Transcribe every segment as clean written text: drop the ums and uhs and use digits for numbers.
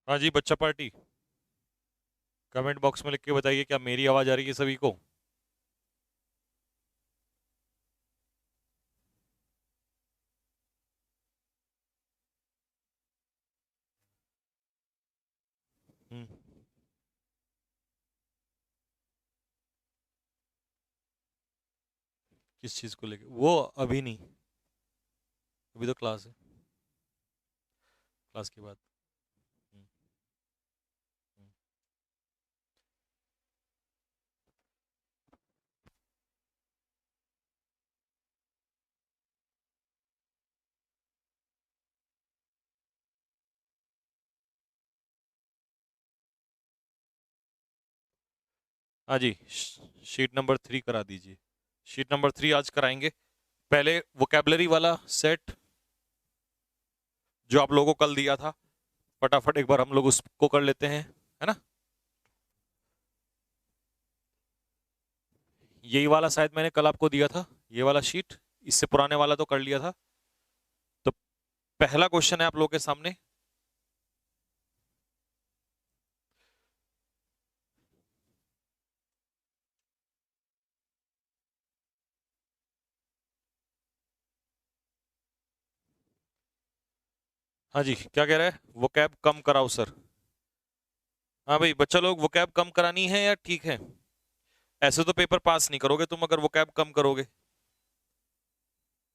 हाँ जी, बच्चा party. Comment box में लिख के बताइए क्या मेरी आवाज आ रही है सभी को। हम्म, किस चीज को लेके? वो अभी नहीं, अभी तो क्लास है, क्लास के बाद। हम्म, हम्म। हाँ जी, शीट नंबर 3 करा दीजिए। शीट नंबर 3 आज कराएंगे। पहले वोकेबलरी वाला सेट जो आप लोगों को कल दिया था, फटाफट एक बार हम लोग उसको कर लेते हैं, है ना। यही वाला शायद मैंने कल आपको दिया था, ये वाला शीट। इससे पुराने वाला तो कर लिया था। तो पहला क्वेश्चन है आप लोगों के सामने। हाँ जी, क्या कह रहा है? वो कैब कम कराओ सर। हाँ भाई, बच्चा लोग, वो कैब कम करानी है या ठीक है? ऐसे तो पेपर पास नहीं करोगे तुम अगर वो कैब कम करोगे।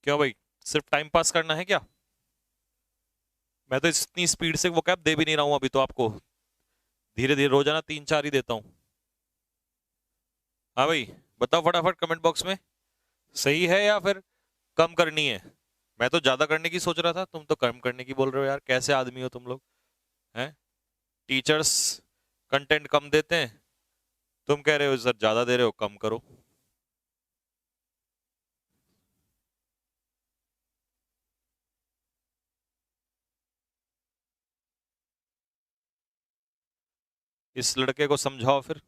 क्यों भाई, सिर्फ टाइम पास करना है क्या? मैं तो इतनी स्पीड से वो कैब दे भी नहीं रहा हूं अभी तो आपको। धीरे धीरे रोजाना 3-4 ही देता हूँ। हाँ भाई, बताओ फटाफट कमेंट बॉक्स में, सही है या फिर कम करनी है? मैं तो ज्यादा करने की सोच रहा था, तुम तो कम करने की बोल रहे हो यार, कैसे आदमी हो तुम लोग? हैं? टीचर्स कंटेंट कम देते हैं, तुम कह रहे हो सर ज्यादा दे रहे हो, कम करो। इस लड़के को समझाओ फिर,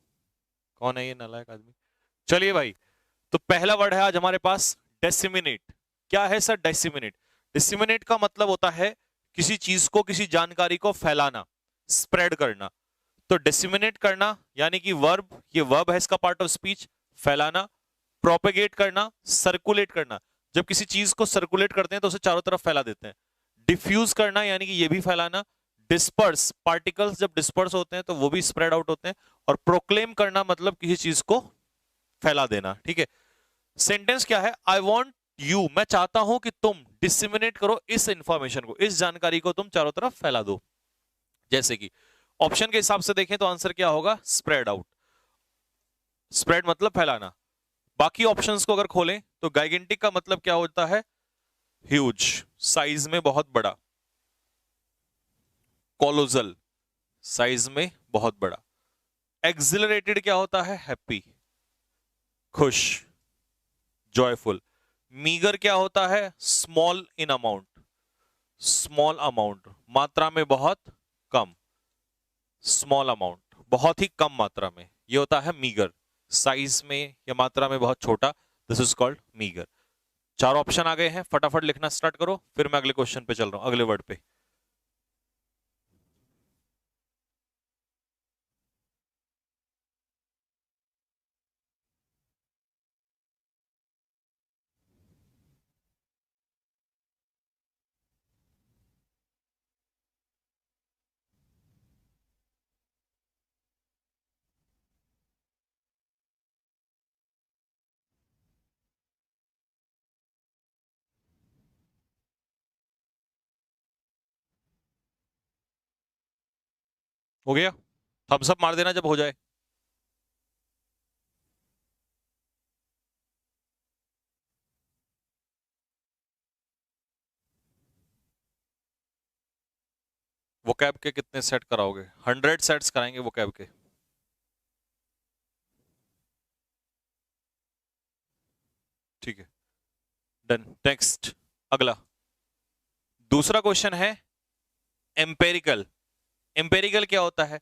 कौन है ये नालायक आदमी। चलिए भाई, तो पहला वर्ड है आज हमारे पास, डेसिमिनेट। क्या है सर डेसिमिनेट? डिसिमिनेट का मतलब होता है किसी चीज को, किसी जानकारी को फैलाना, स्प्रेड करना। तो डिसिमिनेट करना यानी कि वर्ब, ये वर्ब है, इसका पार्ट ऑफ स्पीच। फैलाना, प्रोपेगेट करना, सर्कुलेट करना। जब किसी चीज को सर्कुलेट करते हैं तो उसे चारों तरफ फैला देते हैं। डिफ्यूज करना यानी कि ये भी फैलाना। डिस्पर्स, पार्टिकल्स जब डिस्पर्स होते हैं तो वो भी स्प्रेड आउट होते हैं। और प्रोक्लेम करना मतलब किसी चीज को फैला देना, ठीक है। सेंटेंस क्या है? आई वॉन्ट यू, मैं चाहता हूं कि तुम डिसिमिनेट करो इस इंफॉर्मेशन को, इस जानकारी को तुम चारों तरफ फैला दो। जैसे कि ऑप्शन के हिसाब से देखें तो आंसर क्या होगा? Spread out. स्प्रेड मतलब फैलाना। बाकी ऑप्शंस को अगर खोलें तो गाइगेंटिक का मतलब क्या होता है? ह्यूज, साइज में बहुत बड़ा। कोलोजल, साइज में बहुत बड़ा। एक्सिलरेटेड क्या होता है? हैप्पी, खुश, जॉयफुल। मीगर क्या होता है? Small in amount, small amount, मात्रा में बहुत कम। स्मॉल अमाउंट, बहुत ही कम मात्रा में, ये होता है मीगर। साइज में या मात्रा में बहुत छोटा, दिस इज कॉल्ड मीगर। चार ऑप्शन आ गए हैं, फटाफट लिखना स्टार्ट करो, फिर मैं अगले क्वेश्चन पे चल रहा हूं, अगले वर्ड पे। हो गया? थम्स अप मार देना जब हो जाए। वो कैब के कितने सेट कराओगे? 100 सेट्स कराएंगे वो कैब के। ठीक है, डन। नेक्स्ट, अगला दूसरा क्वेश्चन है एम्पेरिकल। एम्पेरिकल क्या होता है?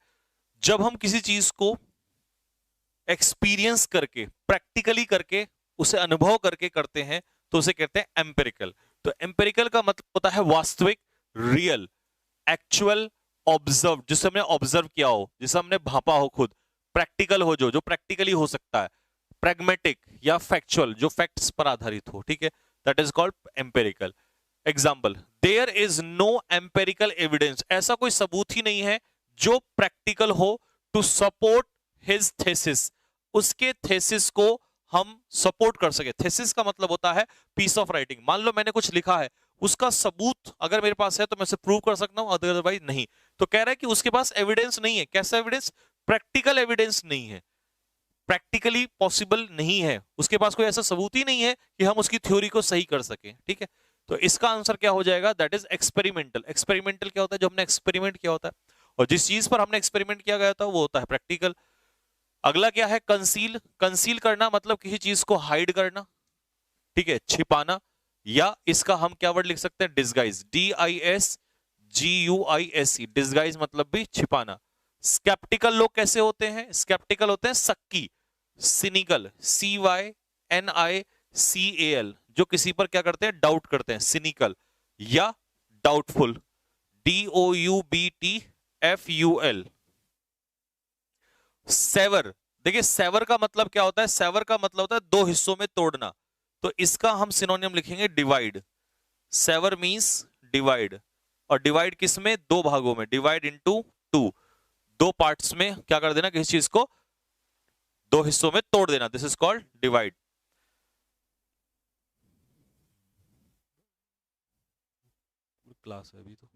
जब हम किसी चीज को एक्सपीरियंस करके, प्रैक्टिकली करके, उसे अनुभव करके करते हैं तो उसे कहते हैं एम्पेरिकल। तो एम्पेरिकल का मतलब होता है वास्तविक, रियल, एक्चुअल, ऑब्जर्व, जिसे हमने ऑब्जर्व किया हो, जिसे हमने भापा हो खुद, प्रैक्टिकल हो, जो जो प्रैक्टिकली हो सकता है, प्रैग्मेटिक या फैक्चुअल, जो फैक्ट्स पर आधारित हो, ठीक है, that is called empirical. Example, there is no empirical evidence, ऐसा कोई सबूत ही नहीं है जो प्रैक्टिकल हो टू सपोर्ट हिज थेसिस, उसके थेसिस को हम सपोर्ट कर सके। थेसिस का मतलब होता है पीस ऑफ राइटिंग। मान लो मैंने कुछ लिखा है, उसका सबूत अगर मेरे पास है तो मैं उसे प्रूव कर सकता हूं, अदरवाइज नहीं। तो कह रहा है कि उसके पास एविडेंस नहीं है। कैसा एविडेंस? प्रैक्टिकल एविडेंस नहीं है, प्रैक्टिकली पॉसिबल नहीं है, उसके पास कोई ऐसा सबूत ही नहीं है कि हम उसकी थ्योरी को सही कर सकें, ठीक है। तो इसका आंसर क्या हो जाएगा? That is experimental. एक्सपेरिमेंटल क्या होता है? जो हमने एक्सपेरिमेंट किया होता है, और जिस चीज पर हमने एक्सपेरिमेंट किया गया था वो होता है प्रैक्टिकल। अगला क्या है? कंसील। कंसील करना मतलब किसी चीज को हाइड करना, ठीक है, छिपाना, या इसका हम क्या वर्ड लिख सकते हैं? डिस्गाइज, DISGUISE, डिस्गाइज मतलब भी छिपाना। स्केप्टिकल लोग कैसे होते हैं? स्केप्टिकल होते हैं सक्की, सिनिकल, CYNICAL, जो किसी पर क्या करते हैं? डाउट करते हैं, सिनिकल, या डाउटफुल, DOUBTFUL। सेवर, देखिए सेवर का मतलब क्या होता है? सेवर का मतलब होता है दो हिस्सों में तोड़ना, तो इसका हम सिनोनियम लिखेंगे डिवाइड। सेवर मींस डिवाइड, और डिवाइड किस में? दो भागों में, डिवाइड इनटू टू, दो पार्ट्स में क्या कर देना? किसी चीज को दो हिस्सों में तोड़ देना, this is called divide. Class है अभी तो,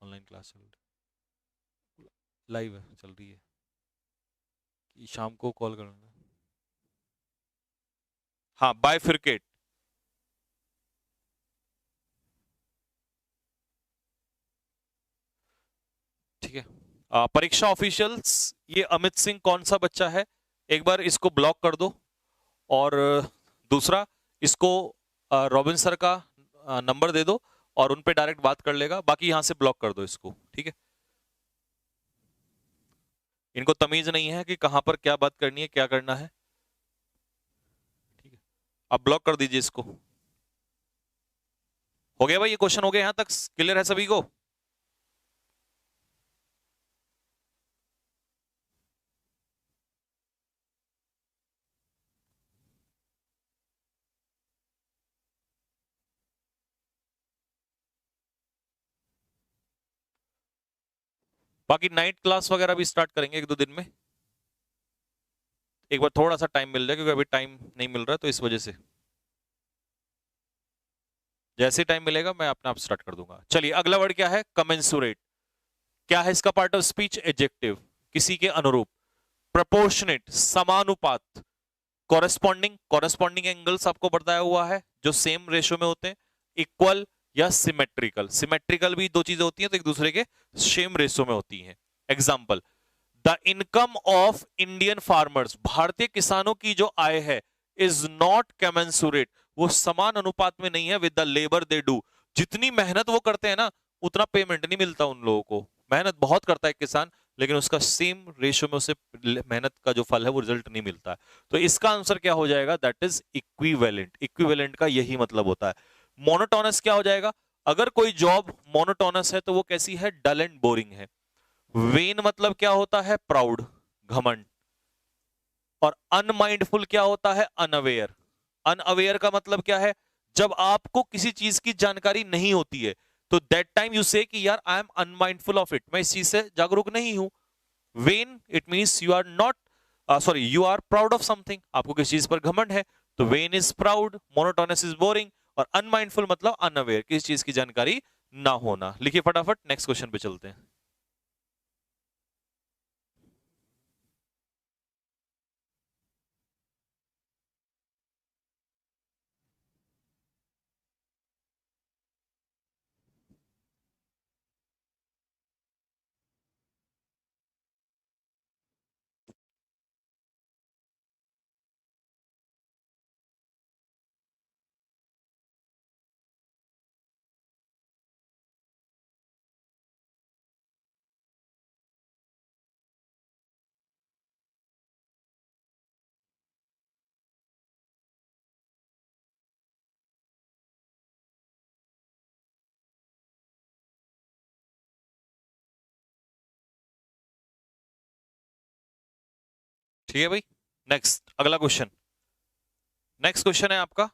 ऑनलाइन क्लास चल रही, लाइव है, चल रही है, कि शाम को कॉल करूंगा। हाँ, बाइफिरकेट, ठीक है। परीक्षा ऑफिशियल्स, ये अमित सिंह कौन सा बच्चा है? एक बार इसको ब्लॉक कर दो, और दूसरा इसको रॉबिन सर का नंबर दे दो, और उन पे डायरेक्ट बात कर लेगा, बाकी यहां से ब्लॉक कर दो इसको, ठीक है। इनको तमीज नहीं है कि कहां पर क्या बात करनी है, क्या करना है, ठीक है। अब ब्लॉक कर दीजिए इसको। हो गया भाई, ये क्वेश्चन हो गया, यहां तक क्लियर है सभी को? बाकी नाइट क्लास वगैरह भी स्टार्ट करेंगे एक दो दिन में, एक बार थोड़ा सा टाइम मिल जाए, क्योंकि अभी टाइम नहीं मिल रहा है, तो इस वजह से जैसे टाइम मिलेगा मैं अपने आप स्टार्ट कर दूंगा। चलिए, अगला वर्ड क्या है? कमेंसुरेट। क्या है इसका पार्ट ऑफ स्पीच? एडजेक्टिव, किसी के अनुरूप। प्रपोर्शनेट, समानुपात। कॉरेस्पॉन्डिंग, कॉरेस्पॉन्डिंग एंगल्स आपको बताया हुआ है, जो सेम रेशो में होते हैं। इक्वल या सिमेट्रिकल, सिमेट्रिकल भी दो चीजें होती हैं तो एक दूसरे के सेम रेशो में होती हैं। Example, the income of Indian farmers, भारतीय किसानों की जो आय है, इज नॉट कमेंसुरेट, वो समान अनुपात में नहीं है, with the labour they do, जितनी मेहनत वो करते हैं ना, उतना पेमेंट नहीं मिलता उन लोगों को। मेहनत बहुत करता है किसान, लेकिन उसका सेम रेशियो में उसे मेहनत का जो फल है वो रिजल्ट नहीं मिलता है। तो इसका आंसर क्या हो जाएगा? That is equivalent. इक्विवेलेंट का यही मतलब होता है। मोनोटोनस क्या हो जाएगा? अगर कोई जॉब मोनोटोनस है तो वो कैसी है? डल एंड बोरिंग है। वेन मतलब क्या होता है? प्राउड, घमंड। और अनमाइंडफुल क्या होता है? अनअवेयर। अनअवेयर का मतलब क्या है? जब आपको किसी चीज की जानकारी नहीं होती है, तो दैट टाइम यू से कि यार I am unmindful of it, मैं इस चीज से जागरूक नहीं हूं। Vain, it means you are not, sorry, you are proud of something, आपको किसी चीज पर घमंड है, तो vain is proud, monotonous is boring, और अनमाइंडफुल मतलब अनअवेयर, किसी चीज की जानकारी ना होना। लिखिए फटाफट, नेक्स्ट क्वेश्चन पे चलते हैं। ठीक है भाई। नेक्स्ट अगला क्वेश्चन, नेक्स्ट क्वेश्चन है आपका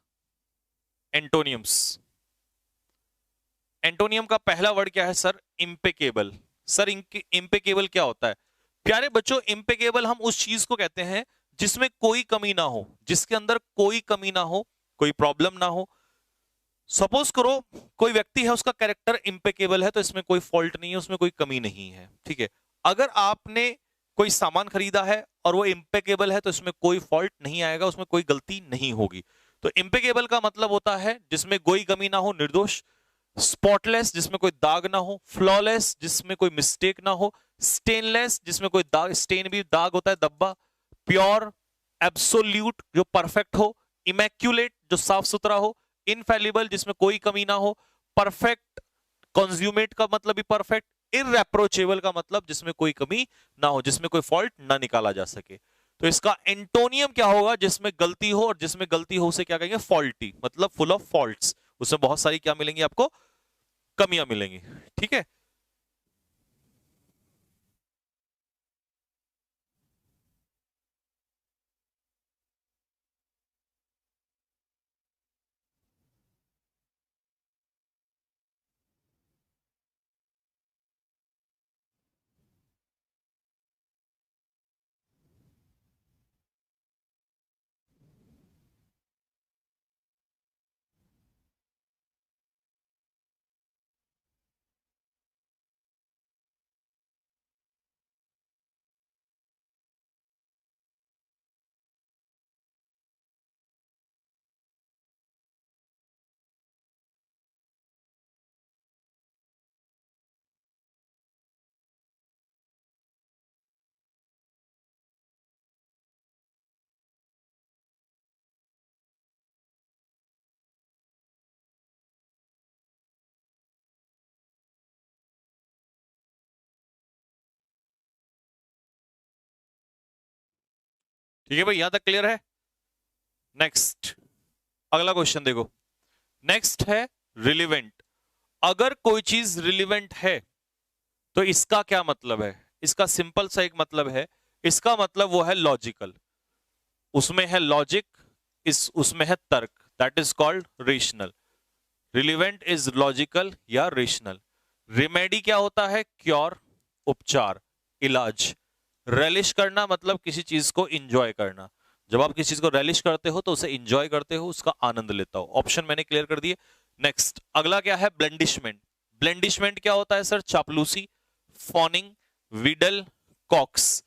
एंटोनियम्स। एंटोनियम का पहला वर्ड क्या है सर? इम्पेकेबल। सर इम्पेकेबल क्या होता है? प्यारे बच्चों, इम्पेकेबल हम उस चीज को कहते हैं जिसमें कोई कमी ना हो, जिसके अंदर कोई कमी ना हो, कोई प्रॉब्लम ना हो। सपोज करो कोई व्यक्ति है, उसका कैरेक्टर इम्पेकेबल है, तो इसमें कोई फॉल्ट नहीं है, उसमें कोई कमी नहीं है, ठीक है। अगर आपने कोई सामान खरीदा है और वो इम्पेकेबल है, तो इसमें कोई फॉल्ट नहीं आएगा, उसमें कोई गलती नहीं होगी। तो इम्पेकेबल का मतलब होता है जिसमें कोई कमी ना हो, निर्दोष। स्पॉटलेस, जिसमें कोई दाग ना हो। फ्लॉलेस, जिसमें कोई मिस्टेक ना हो। स्टेनलेस, जिसमें कोई दाग, स्टेन भी दाग होता है, धब्बा। प्योर, एब्सोल्यूट, जो परफेक्ट हो। इमैक्युलेट, जो साफ सुथरा हो। इनफेलिबल, जिसमें कोई कमी ना हो। परफेक्ट, कंज्यूमेट का मतलब भी परफेक्ट। इररेप्रोचेबल का मतलब जिसमें कोई कमी ना हो, जिसमें कोई फॉल्ट ना निकाला जा सके। तो इसका एंटोनियम क्या होगा? जिसमें गलती हो, और जिसमें गलती हो उसे क्या कहेंगे? फॉल्टी, मतलब फुल ऑफ फॉल्ट्स। उसमें बहुत सारी क्या मिलेंगी आपको? कमियां मिलेंगी, ठीक है। ठीक है भाई, यहां तक क्लियर है। नेक्स्ट अगला क्वेश्चन देखो। नेक्स्ट है रिलीवेंट। अगर कोई चीज रिलीवेंट है तो इसका क्या मतलब है? इसका सिंपल सा एक मतलब है, इसका मतलब वो है लॉजिकल। उसमें है लॉजिक, इस उसमें है तर्क, that is called rational. Relevant is logical या रेशनल। रिमेडी क्या होता है? क्योर, उपचार, इलाज। रेलिश करना मतलब किसी चीज को इंजॉय करना। जब आप किसी चीज को रेलिश करते हो तो उसे इंजॉय करते हो, उसका आनंद लेता हो। ऑप्शन मैंने क्लियर कर दिए। नेक्स्ट अगला क्या है? ब्लेंडिशमेंट। ब्लेंडिशमेंट क्या होता है सर? चापलूसी, फॉनिंग, विडल, कॉक्स।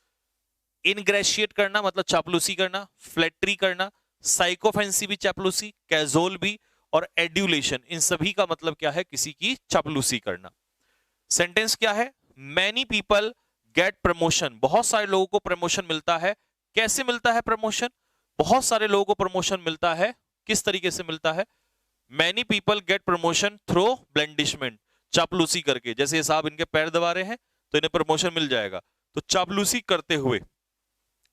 इनग्रेशिएट करना मतलब चापलूसी करना, फ्लैटरी करना, साइकोफेंसी भी चापलूसी, कैजोल भी, और एड्यूलेशन, इन सभी का मतलब क्या है? किसी की चापलूसी करना। सेंटेंस क्या है? Many people get promotion. बहुत सारे लोगों को प्रमोशन मिलता है। कैसे मिलता है प्रमोशन? बहुत सारे लोगों को प्रमोशन मिलता है। किस तरीके से मिलता है? Many people get promotion through blandishment, चापलूसी करके। जैसे ये साहब इनके पैर दबा रहे हैं तो इन्हें प्रमोशन मिल जाएगा, तो चापलूसी करते हुए।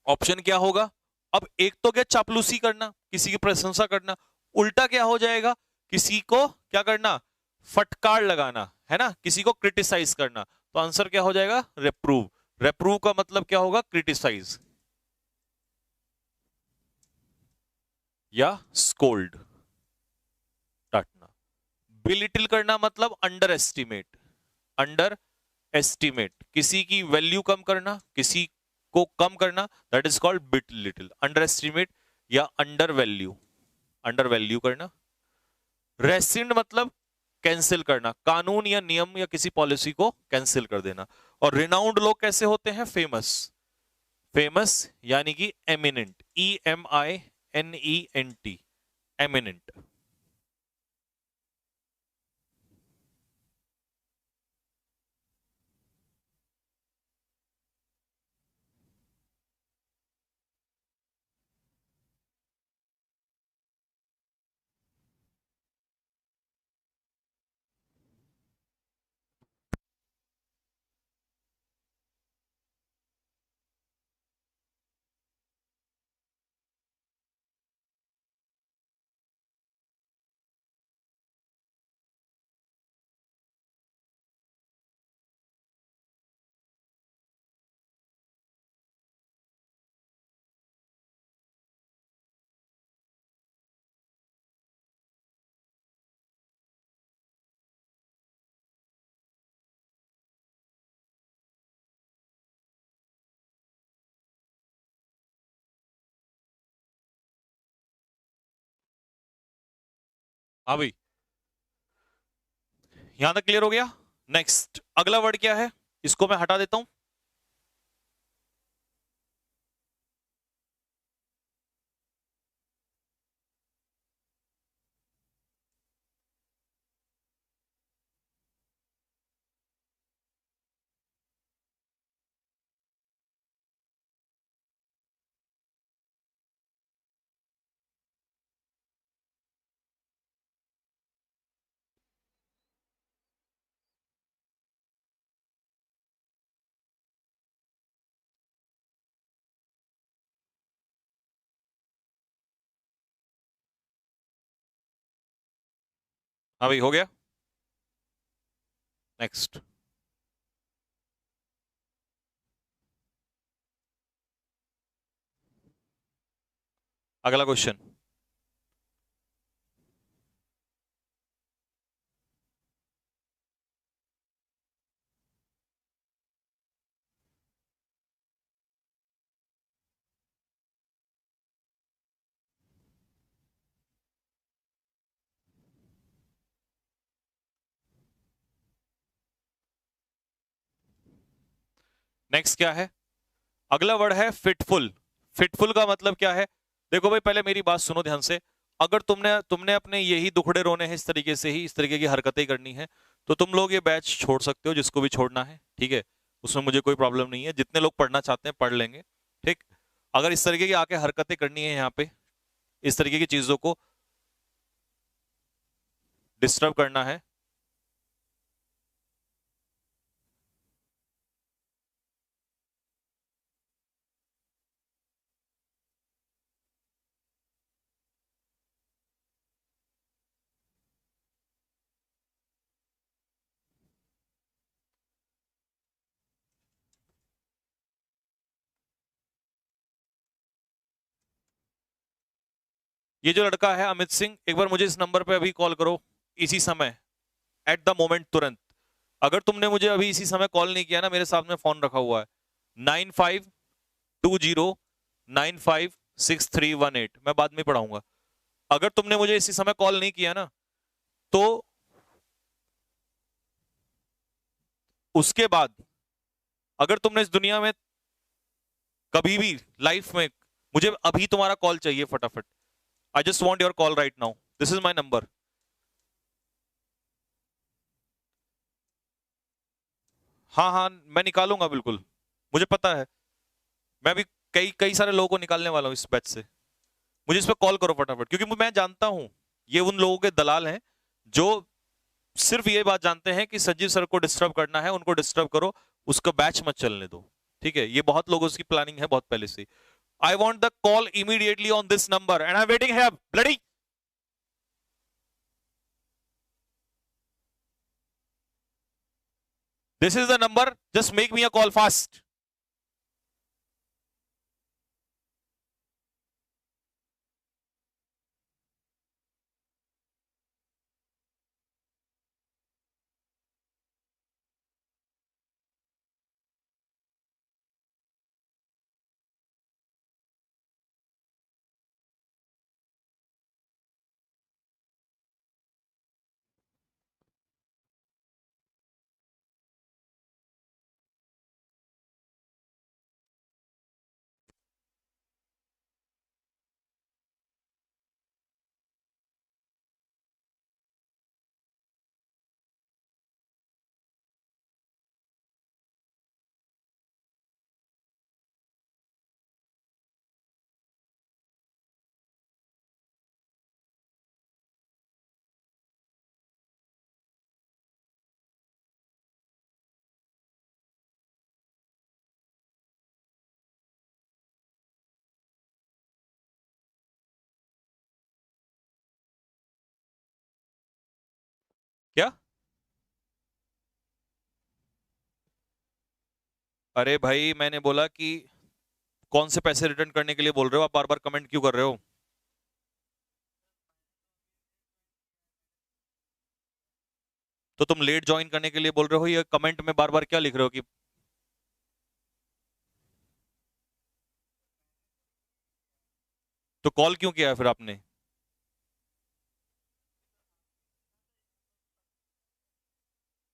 ऑप्शन क्या होगा? अब एक तो क्या? चापलूसी करना, किसी की प्रशंसा करना। उल्टा क्या हो जाएगा? किसी को क्या करना? फटकार लगाना, है ना, किसी को क्रिटिसाइज करना। तो आंसर क्या हो जाएगा? रेप्रूव। रेप्रूव का मतलब क्या होगा? क्रिटिसाइज या स्कोल्ड, डांटना। बिलिटिल करना मतलब अंडर एस्टिमेट। अंडर एस्टिमेट, किसी की वैल्यू कम करना, किसी को कम करना, that is called bit little. Under estimate या अंडर वैल्यू, अंडर वैल्यू करना। रेसिंड मतलब कैंसिल करना, कानून या नियम या किसी पॉलिसी को कैंसिल कर देना। और रिनाउंड लोग कैसे होते हैं? फेमस। फेमस यानी कि एमिनेंट, EMINENT, एमिनेंट। हाँ भाई, यहां तक क्लियर हो गया। नेक्स्ट अगला वर्ड क्या है, इसको मैं हटा देता हूं। हाँ भाई, हो गया। नेक्स्ट अगला क्वेश्चन। नेक्स्ट क्या है, अगला वर्ड है फिटफुल। फिटफुल का मतलब क्या है, देखो भाई पहले मेरी बात सुनो ध्यान से। अगर तुमने तुमने अपने यही दुखड़े रोने हैं, इस तरीके से ही इस तरीके की हरकतें करनी है, तो तुम लोग ये बैच छोड़ सकते हो, जिसको भी छोड़ना है, ठीक है। उसमें मुझे कोई प्रॉब्लम नहीं है, जितने लोग पढ़ना चाहते हैं पढ़ लेंगे, ठीक। अगर इस तरीके की आके हरकतें करनी है यहाँ पे, इस तरीके की चीजों को डिस्टर्ब करना है, ये जो लड़का है अमित सिंह, एक बार मुझे इस नंबर पे अभी कॉल करो, इसी समय, एट द मोमेंट, तुरंत। अगर तुमने मुझे अभी इसी समय कॉल नहीं किया ना, मेरे सामने फोन रखा हुआ है, 9520956318, मैं बाद में पढ़ाऊंगा। अगर तुमने मुझे इसी समय कॉल नहीं किया ना, तो उसके बाद, अगर तुमने इस दुनिया में कभी भी लाइफ में, मुझे अभी तुम्हारा कॉल चाहिए फटाफट। I just want your call right now, this is my number. हाँ हाँ, मैं निकालूंगा बिल्कुल, मुझे पता है। मैं भी कई कई सारे लोगों को निकालने वाला हूँ इस बैच से। मुझे इस पर कॉल करो फटाफट, क्योंकि मैं जानता हूं ये उन लोगों के दलाल हैं जो सिर्फ ये बात जानते हैं कि संजीव सर को डिस्टर्ब करना है, उनको डिस्टर्ब करो, उसका बैच मत चलने दो, ठीक है। ये बहुत लोगों की प्लानिंग है बहुत पहले से। I want the call immediately on this number and I am waiting है bloody. This is the number, just make me a call fast. क्या? अरे भाई मैंने बोला कि कौन से पैसे रिटर्न करने के लिए बोल रहे हो, आप बार बार कमेंट क्यों कर रहे हो? तो तुम लेट ज्वाइन करने के लिए बोल रहे हो, या कमेंट में बार बार क्या लिख रहे हो कि तो कॉल क्यों किया है फिर आपने?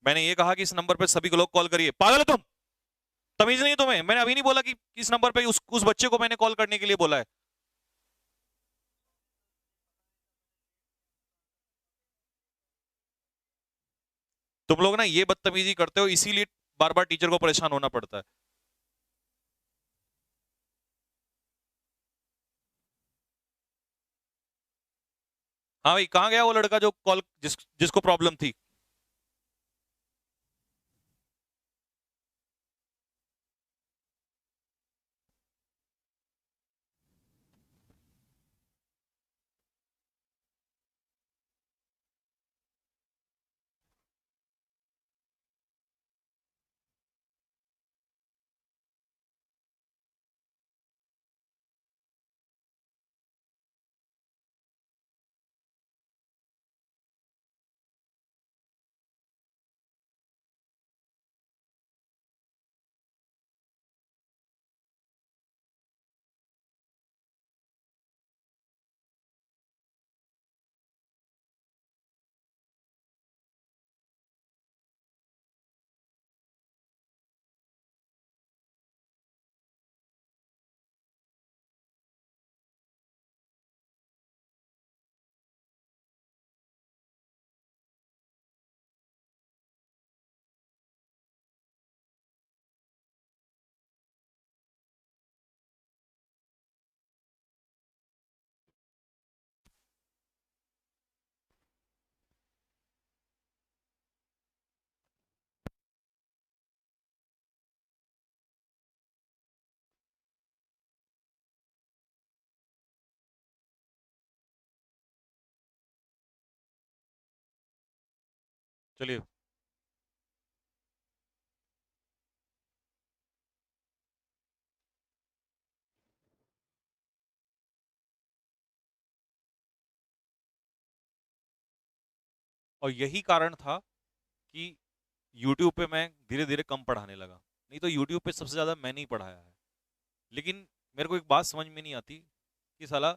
मैंने ये कहा कि इस नंबर पे सभी को लोग कॉल करिए? पागल हो तुम? तमीज नहीं तुम्हें? मैंने अभी नहीं बोला कि इस नंबर पे उस बच्चे को मैंने कॉल करने के लिए बोला है। तुम लोग ना ये बदतमीजी करते हो, इसीलिए बार बार टीचर को परेशान होना पड़ता है। हाँ भाई, कहाँ गया वो लड़का जो कॉल जिसको प्रॉब्लम थी? चलिए। और यही कारण था कि YouTube पे मैं धीरे धीरे कम पढ़ाने लगा। नहीं तो YouTube पे सबसे ज्यादा मैंने ही पढ़ाया है। लेकिन मेरे को एक बात समझ में नहीं आती कि साला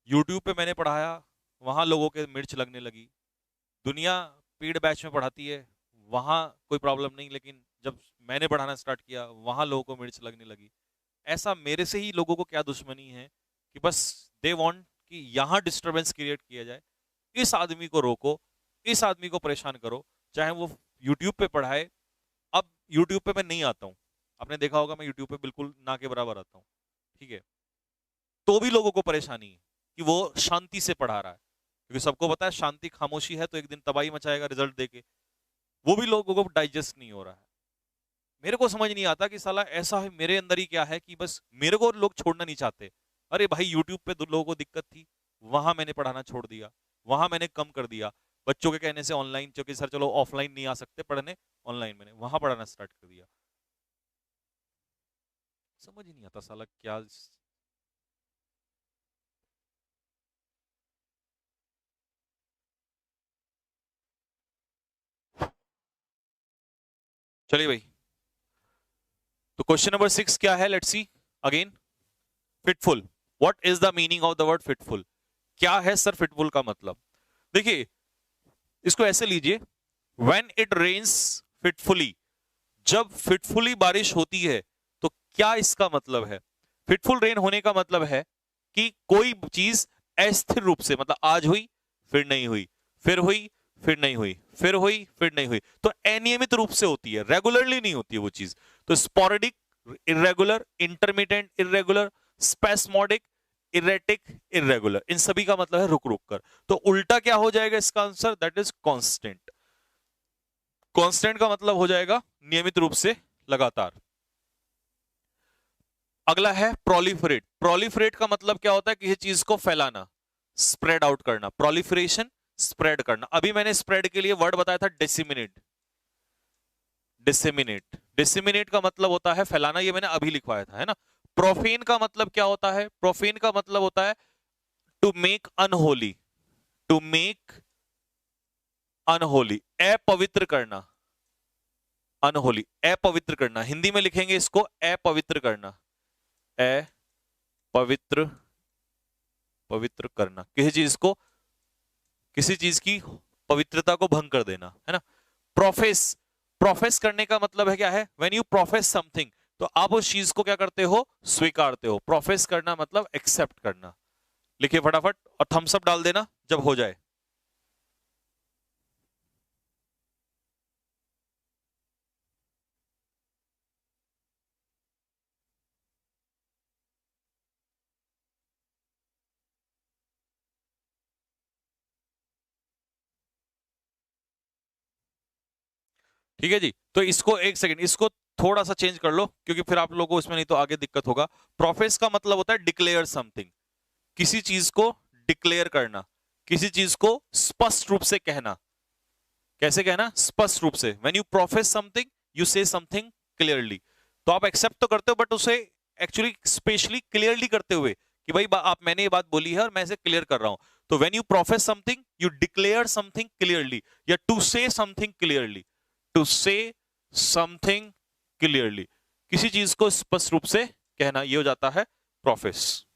YouTube पे मैंने पढ़ाया, वहां लोगों के मिर्च लगने लगी। दुनिया पेड बैच में पढ़ाती है, वहां कोई प्रॉब्लम नहीं, लेकिन जब मैंने पढ़ाना स्टार्ट किया वहां लोगों को मिर्च लगने लगी। ऐसा मेरे से ही लोगों को क्या दुश्मनी है कि बस दे वांट कि यहाँ डिस्टरबेंस क्रिएट किया जाए, इस आदमी को रोको, इस आदमी को परेशान करो, चाहे वो यूट्यूब पे पढ़ाए। अब यूट्यूब पे मैं नहीं आता हूँ, आपने देखा होगा मैं यूट्यूब पे बिल्कुल ना के बराबर आता हूँ, ठीक है? तो भी लोगों को परेशानी है कि वो शांति से पढ़ा रहा है, क्योंकि सबको पता है शांति खामोशी है तो एक दिन तबाही मचाएगा रिजल्ट देके। वो भी लोगों को डाइजेस्ट नहीं हो रहा है। मेरे को समझ नहीं आता कि साला ऐसा है मेरे अंदर ही क्या है कि बस मेरे को लोग छोड़ना नहीं चाहते। अरे भाई, यूट्यूब पे दो लोगों को दिक्कत थी, वहां मैंने पढ़ाना छोड़ दिया, वहां मैंने कम कर दिया। बच्चों के कहने से ऑनलाइन, क्योंकि सर चलो ऑफलाइन नहीं आ सकते पढ़ने, ऑनलाइन मैंने वहां पढ़ाना स्टार्ट कर दिया। समझ ही नहीं आता साला क्या। चलिए भाई, तो क्वेश्चन नंबर 6 क्या है? Let's see again. Fitful, what is the meaning of the word fitful? क्या है सर फिटफुल का मतलब? देखिए, इसको ऐसे लीजिए, व्हेन इट रेन्स फिटफुली, जब फिटफुली बारिश होती है तो क्या इसका मतलब है? फिटफुल रेन होने का मतलब है कि कोई चीज अस्थिर रूप से, मतलब आज हुई फिर नहीं हुई, फिर हुई फिर नहीं हुई, फिर हुई फिर नहीं हुई, तो अनियमित रूप से होती है, रेगुलरली नहीं होती है वो चीज। तो sporadic, irregular, intermittent irregular, spasmodic, erratic, irregular, इन सभी का मतलब है रुक रुक कर। तो उल्टा क्या हो जाएगा इसका answer? That is constant. Constant का मतलब हो जाएगा नियमित रूप से, लगातार। अगला है प्रोलिफरेट। प्रोलिफरेट का मतलब क्या होता है? किसी चीज को फैलाना, स्प्रेड आउट करना। प्रोलिफरेशन, स्प्रेड करना। अभी मैंने स्प्रेड के लिए वर्ड बताया था डिसिमिनेट। डिसिमिनेट, डिसिमिनेट का मतलब होता है फैलाना, ये मैंने अभी लिखवाया था, है ना? प्रोफेन का मतलब क्या होता है? प्रोफेन का मतलब होता है to make unholy, to make unholy, अपवित्र करना। अनहोली, अपवित्र करना, हिंदी में लिखेंगे इसको अपवित्र करना। अपवित्र, पवित्र करना, किसी चीज को, किसी चीज की पवित्रता को भंग कर देना, है ना? प्रोफेस, प्रोफेस करने का मतलब है क्या है, व्हेन यू प्रोफेस समथिंग, तो आप उस चीज को क्या करते हो, स्वीकारते हो। प्रोफेस करना मतलब एक्सेप्ट करना। लिखिए फटाफट और थम्स अप डाल देना जब हो जाए। ठीक है जी, तो इसको एक सेकंड, इसको थोड़ा सा चेंज कर लो, क्योंकि फिर आप लोगों को इसमें नहीं तो आगे दिक्कत होगा। प्रोफेस का मतलब होता है डिक्लेयर समथिंग, किसी चीज को डिक्लेयर करना, किसी चीज को स्पष्ट रूप से कहना। कैसे कहना, स्पष्ट रूप से। When you profess something you say something clearly. तो आप एक्सेप्ट तो करते हो बट उसे एक्चुअली स्पेशली क्लियरली करते हुए कि भाई आप, मैंने ये बात बोली है और मैं इसे क्लियर कर रहा हूं। तो when you profess something you declare something clearly, या to say something clearly. To say something clearly, किसी चीज को स्पष्ट रूप से कहना, ये हो जाता है प्रोफेस।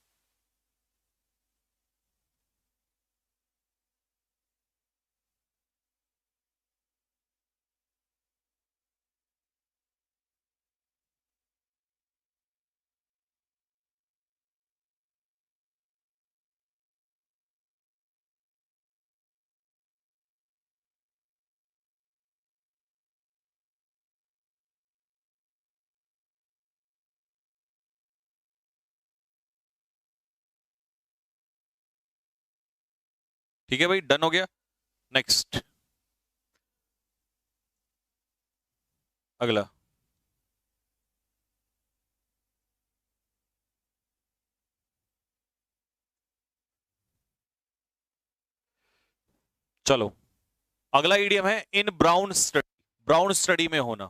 ठीक है भाई, डन हो गया। नेक्स्ट, अगला। चलो, अगला इडियम है इन ब्राउन स्टडी। ब्राउन स्टडी में होना।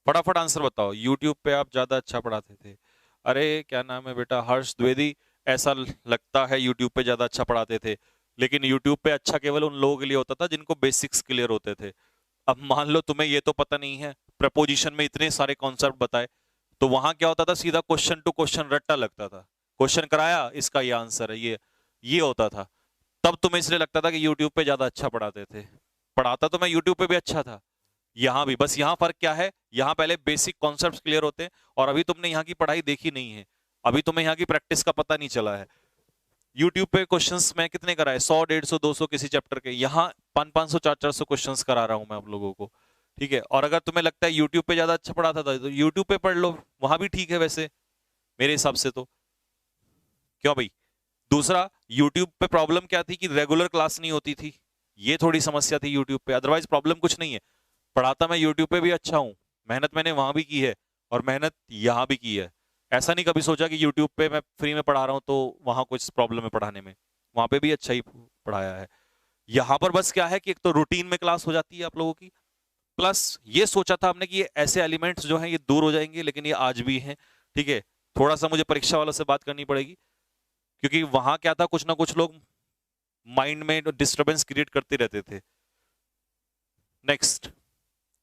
फटाफट आंसर बताओ। यूट्यूब पे आप ज्यादा अच्छा पढ़ाते थे। अरे क्या नाम है बेटा, हर्ष द्विवेदी। ऐसा लगता है यूट्यूब पे ज्यादा अच्छा पढ़ाते थे, लेकिन यूट्यूब पे अच्छा केवल उन लोगों के लिए होता था जिनको बेसिक्स क्लियर होते थे। अब मान लो तुम्हें ये तो पता नहीं है, प्रपोजिशन में इतने सारे कॉन्सेप्ट बताए, तो वहां क्या होता था, सीधा क्वेश्चन टू क्वेश्चन रट्टा लगता था। क्वेश्चन कराया, इसका ये आंसर है, ये होता था। तब तुम्हें इसलिए लगता था कि यूट्यूब पे ज्यादा अच्छा पढ़ाते थे। पढ़ाता तो मैं यूट्यूब पे भी अच्छा था, यहाँ भी। बस यहाँ फर्क क्या है, यहाँ पहले बेसिक कॉन्सेप्ट्स क्लियर होते हैं, और अभी तुमने यहाँ की पढ़ाई देखी नहीं है, अभी तुम्हें यहाँ की प्रैक्टिस का पता नहीं चला है। यूट्यूब पे क्वेश्चंस मैं कितने कराए, 100 150 200 किसी चैप्टर के, यहाँ 500 400 क्वेश्चंस करा रहा हूं मैं आप लोगों को। ठीक है, और अगर तुम्हें लगता है यूट्यूब पे ज्यादा अच्छा पढ़ाता था तो यूट्यूब पे पढ़ लो, वहां भी ठीक है वैसे, मेरे हिसाब से तो। क्यों भाई। दूसरा, यूट्यूब पे प्रॉब्लम क्या थी कि रेगुलर क्लास नहीं होती थी, ये थोड़ी समस्या थी यूट्यूब पे। अदरवाइज प्रॉब्लम कुछ नहीं है, पढ़ाता मैं यूट्यूब पे भी अच्छा हूँ, मेहनत मैंने वहां भी की है और मेहनत यहाँ भी की है। ऐसा नहीं कभी सोचा कि यूट्यूब पे मैं फ्री में पढ़ा रहा हूँ तो वहां कुछ प्रॉब्लम है पढ़ाने में, वहां पे भी अच्छा ही पढ़ाया है। यहाँ पर बस क्या है कि एक तो रूटीन में क्लास हो जाती है आप लोगों की, प्लस ये सोचा था हमने कि ये ऐसे एलिमेंट्स जो हैं ये दूर हो जाएंगे, लेकिन ये आज भी हैं। ठीक है, थोड़ा सा मुझे परीक्षा वालों से बात करनी पड़ेगी, क्योंकि वहां क्या था, कुछ ना कुछ लोग माइंड में डिस्टरबेंस क्रिएट करते रहते थे। नेक्स्ट,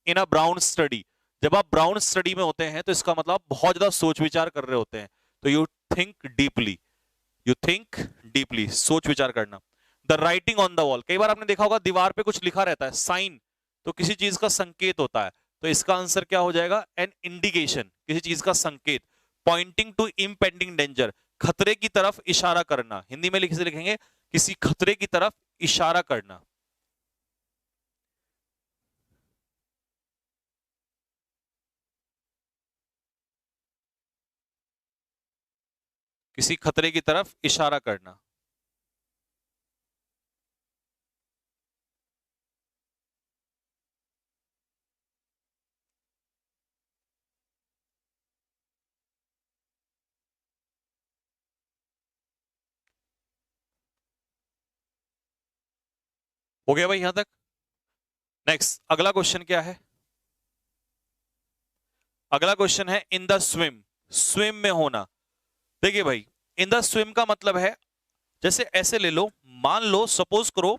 इन अ ब्राउन स्टडी। जब आप ब्राउन स्टडी में होते हैं तो इसका मतलब बहुत ज्यादा सोच विचार कर रहे होते हैं, तो you think deeply. You think deeply, सोच विचार करना। The writing on the wall, कई बार आपने देखा होगा दीवार पे कुछ लिखा रहता है, साइन, तो किसी चीज का संकेत होता है, तो इसका आंसर क्या हो जाएगा, एन इंडिकेशन, किसी चीज का संकेत। पॉइंटिंग टू इम्पेंडिंग डेंजर, खतरे की तरफ इशारा करना, हिंदी में लिखे से लिखेंगे किसी खतरे की तरफ इशारा करना। किसी खतरे की तरफ इशारा करना। हो गया भाई यहां तक। नेक्स्ट, अगला क्वेश्चन क्या है, अगला क्वेश्चन है इन द स्विम। स्विम में होना। देखिए भाई, इन द स्विम का मतलब है, जैसे ऐसे ले लो, मान लो सपोज करो,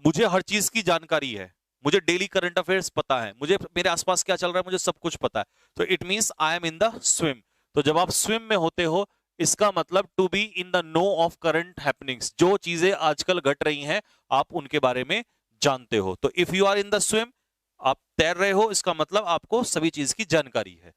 मुझे हर चीज की जानकारी है, मुझे डेली करंट अफेयर्स पता है, मुझे मेरे आसपास क्या चल रहा है मुझे सब कुछ पता है, तो it means I am in the swim. तो जब आप स्विम में होते हो, इसका मतलब to be in the know of current happenings, जो चीजें आजकल घट रही हैं आप उनके बारे में जानते हो। तो if you are in the swim, आप तैर रहे हो, इसका मतलब आपको सभी चीज की जानकारी है।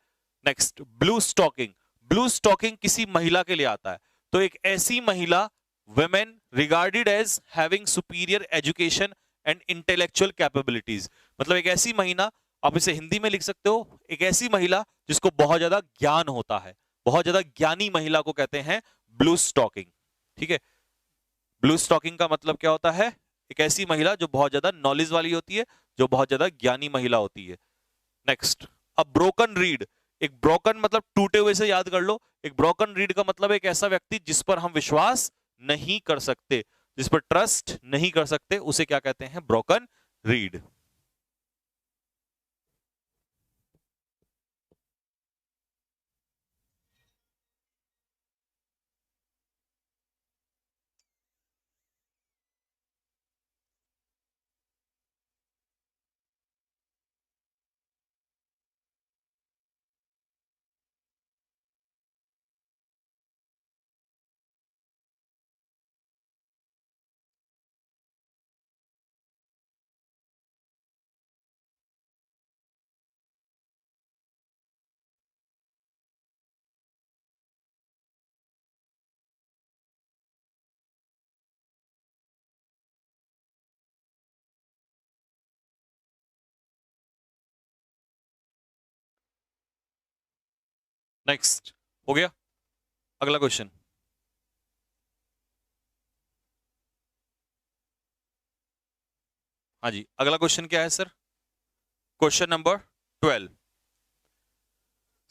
Next, blue stocking. Blue stocking किसी महिला के लिए आता है, तो एक ऐसी महिला, women regarded as having superior education and intellectual capabilities, मतलब एक ऐसी महिला, आप इसे हिंदी में लिख सकते हो, एक ऐसी महिला जिसको बहुत ज्यादा ज्ञान होता है, बहुत ज्यादा ज्ञानी महिला को कहते हैं ब्लू स्टॉकिंग। ठीक है, ब्लू स्टॉकिंग का मतलब क्या होता है? एक ऐसी महिला जो बहुत ज्यादा नॉलेज वाली होती है, जो बहुत ज्यादा ज्ञानी महिला होती है। Next, a broken read. एक ब्रोकन मतलब टूटे हुए से याद कर लो, एक ब्रोकन रीड का मतलब एक ऐसा व्यक्ति जिस पर हम विश्वास नहीं कर सकते, जिस पर ट्रस्ट नहीं कर सकते, उसे क्या कहते हैं? Broken read. नेक्स्ट, हो गया? अगला क्वेश्चन। हाँ जी, अगला क्वेश्चन क्या है sir? Question number 12,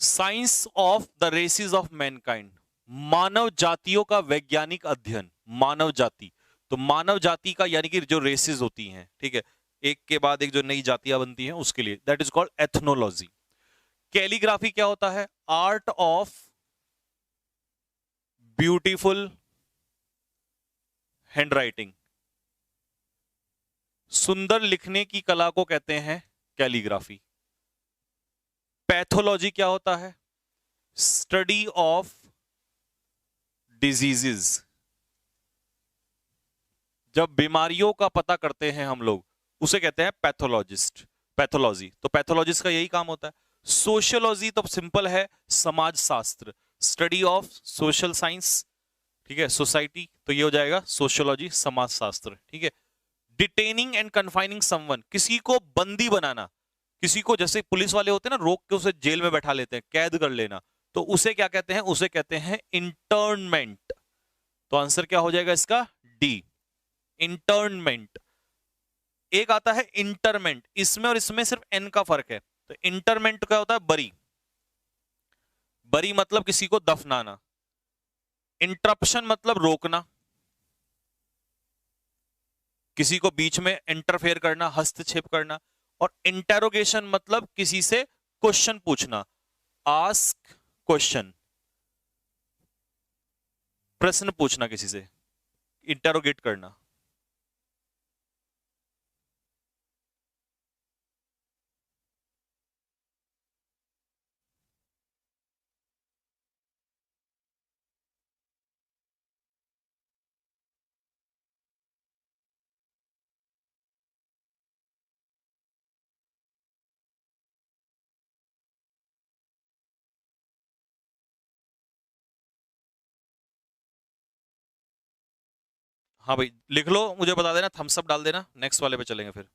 science of the races of mankind. मानव जातियों का वैज्ञानिक अध्ययन। मानव जाति, तो मानव जाति का यानी कि जो रेसिस होती हैं, ठीक है, एक के बाद एक जो नई जातियां बनती हैं, उसके लिए that is called ethnology. Calligraphy क्या होता है? Art of beautiful handwriting. सुंदर लिखने की कला को कहते हैं कैलीग्राफी। पैथोलॉजी क्या होता है? Study of diseases. जब बीमारियों का पता करते हैं हम लोग, उसे कहते हैं पैथोलॉजिस्ट, पैथोलॉजी। तो पैथोलॉजिस्ट का यही काम होता है। सोशियोलॉजी तो सिंपल है, समाज शास्त्र, स्टडी ऑफ सोशल साइंस, ठीक है, सोसाइटी, तो ये हो जाएगा सोशियोलॉजी, समाज शास्त्र। ठीक है। डिटेनिंग एंड कन्फाइनिंग समवन, किसी को बंदी बनाना, किसी को, जैसे पुलिस वाले होते हैं ना, रोक के उसे जेल में बैठा लेते हैं, कैद कर लेना, तो उसे क्या कहते हैं? उसे कहते हैं इंटर्नमेंट। तो आंसर क्या हो जाएगा इसका? डी, इंटर्नमेंट। एक आता है इंटरमेंट, इसमें और इसमें सिर्फ एन का फर्क है। तो इंटरमेंट क्या होता है? बरी, बरी मतलब किसी को दफनाना। इंटरप्शन मतलब रोकना, किसी को बीच में इंटरफेयर करना, हस्तक्षेप करना। और इंटेरोगेशन मतलब किसी से क्वेश्चन पूछना, आस्क क्वेश्चन, प्रश्न पूछना किसी से, इंटेरोगेट करना। हाँ भाई, लिख लो, मुझे बता देना, थम्स अप डाल देना, नेक्स्ट वाले पे चलेंगे फिर।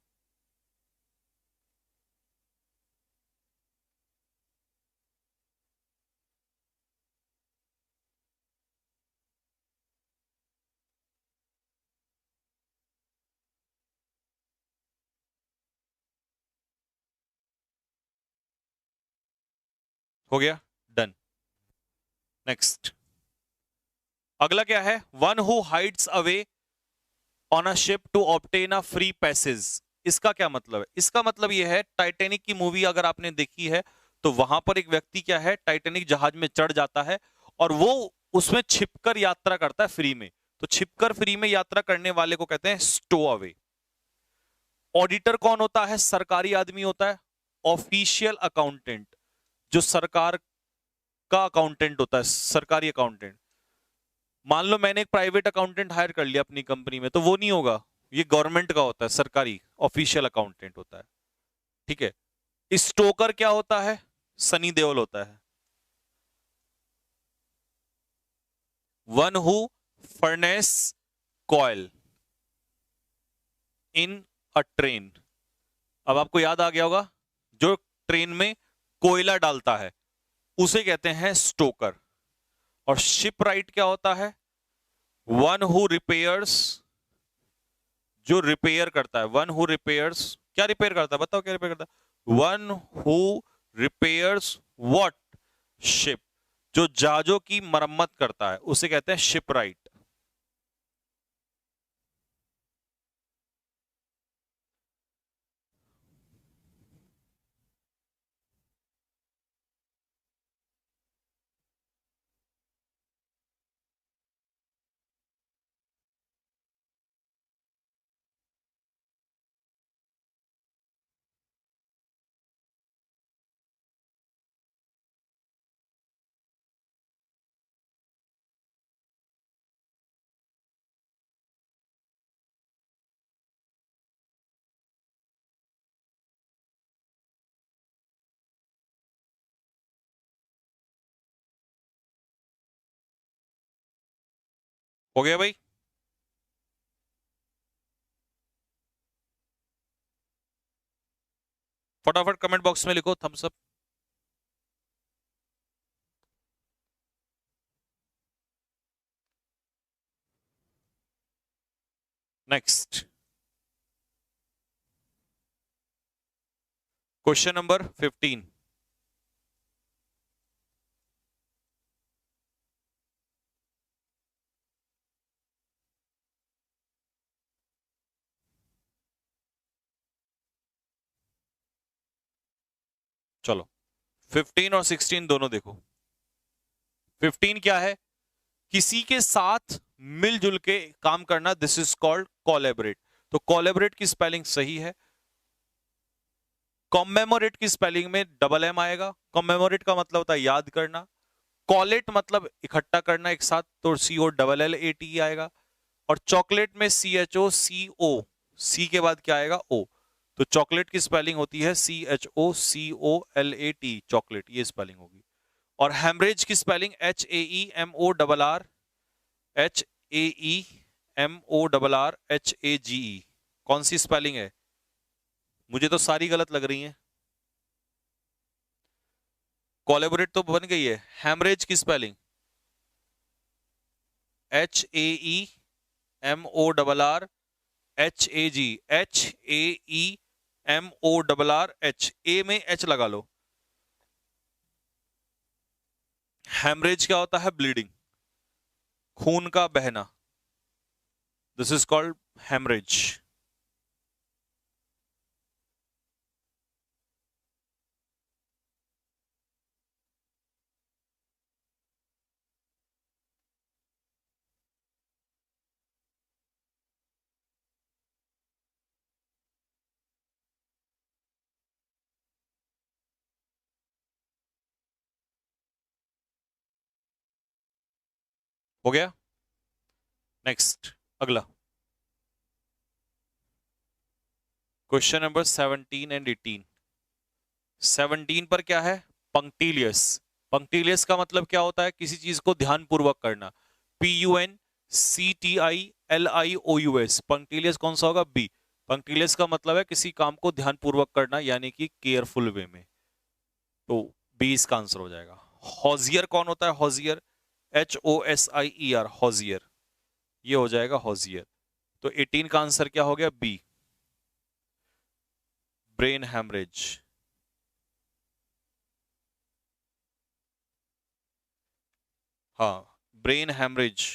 हो गया, डन। नेक्स्ट, अगला क्या है? One who hides away on a ship to obtain a free passage. इसका क्या मतलब है? इसका मतलब यह है, टाइटैनिक की मूवी अगर आपने देखी है, तो वहां पर एक व्यक्ति क्या है, टाइटैनिक जहाज में चढ़ जाता है और वो उसमें छिपकर यात्रा करता है फ्री में। तो छिपकर फ्री में यात्रा करने वाले को कहते हैं स्टो अवे। ऑडिटर कौन होता है? सरकारी आदमी होता है। ऑफिशियल अकाउंटेंट, जो सरकार का अकाउंटेंट होता है, सरकारी अकाउंटेंट। मान लो मैंने एक प्राइवेट अकाउंटेंट हायर कर लिया अपनी कंपनी में, तो वो नहीं होगा, ये गवर्नमेंट का होता है, सरकारी ऑफिशियल अकाउंटेंट होता है। ठीक है। स्टोकर क्या होता है? सनी देओल होता है। One who furnace coil in a train. अब आपको याद आ गया होगा, जो ट्रेन में कोयला डालता है उसे कहते हैं स्टोकर। और शिप राइट क्या होता है? वन हु रिपेयर्स, जो रिपेयर करता है। वन हु रिपेयर्स, क्या रिपेयर करता है बताओ, क्या रिपेयर करता है? One who repairs what? Ship. जो जहाजों की मरम्मत करता है उसे कहते हैं शिप राइट। हो गया भाई? फटाफट कमेंट बॉक्स में लिखो thumbs up. Next question number 15। चलो 15 और 16 दोनों देखो। 15 क्या है? किसी के साथ मिलजुल के काम करना, दिस इज कॉल्ड कोलैबोरेट। तो कोलैबोरेट की स्पेलिंग सही है। कॉमेमोरेट की स्पेलिंग में डबल एम आएगा। कॉमेमोरेट का मतलब होता है याद करना। कॉलेट मतलब इकट्ठा करना एक साथ, तो C O double L A T आएगा। और चॉकलेट में सी एच ओ सी ओ, सी के बाद क्या आएगा? ओ। तो चॉकलेट की स्पेलिंग होती है C H O C O L A T, chocolate, ये स्पेलिंग होगी। और हेमरेज की spelling H A E M O double R, H A E M O double R H A G E. कौन सी spelling है? मुझे तो सारी गलत लग रही हैं। कोलैबोरेट तो बन गई है। हेमरेज की spelling H A E M O double R H A G, H A E M O double R H, A में एच लगा लो। हेमरेज क्या होता है? ब्लीडिंग, खून का बहना। This is called haemorrhage. हो गया? नेक्स्ट, अगला क्वेश्चन नंबर 17 एंड 18। 17 पर क्या है? पंक्टिलियस। पंक्टिलियस का मतलब क्या होता है? किसी चीज को ध्यानपूर्वक करना। PUNCTILIOUS। पंक्टिलियस कौन सा होगा? बी। पंक्टिलियस का मतलब है किसी काम को ध्यानपूर्वक करना, यानी कि केयरफुल वे में। तो बी इसका आंसर हो जाएगा। हॉजियर कौन होता है? हॉजियर, HOSIER, हॉजियर, ये हो जाएगा हॉजियर। तो 18 का आंसर क्या हो गया? B, brain haemorrhage. हाँ, ब्रेन हैमरेज।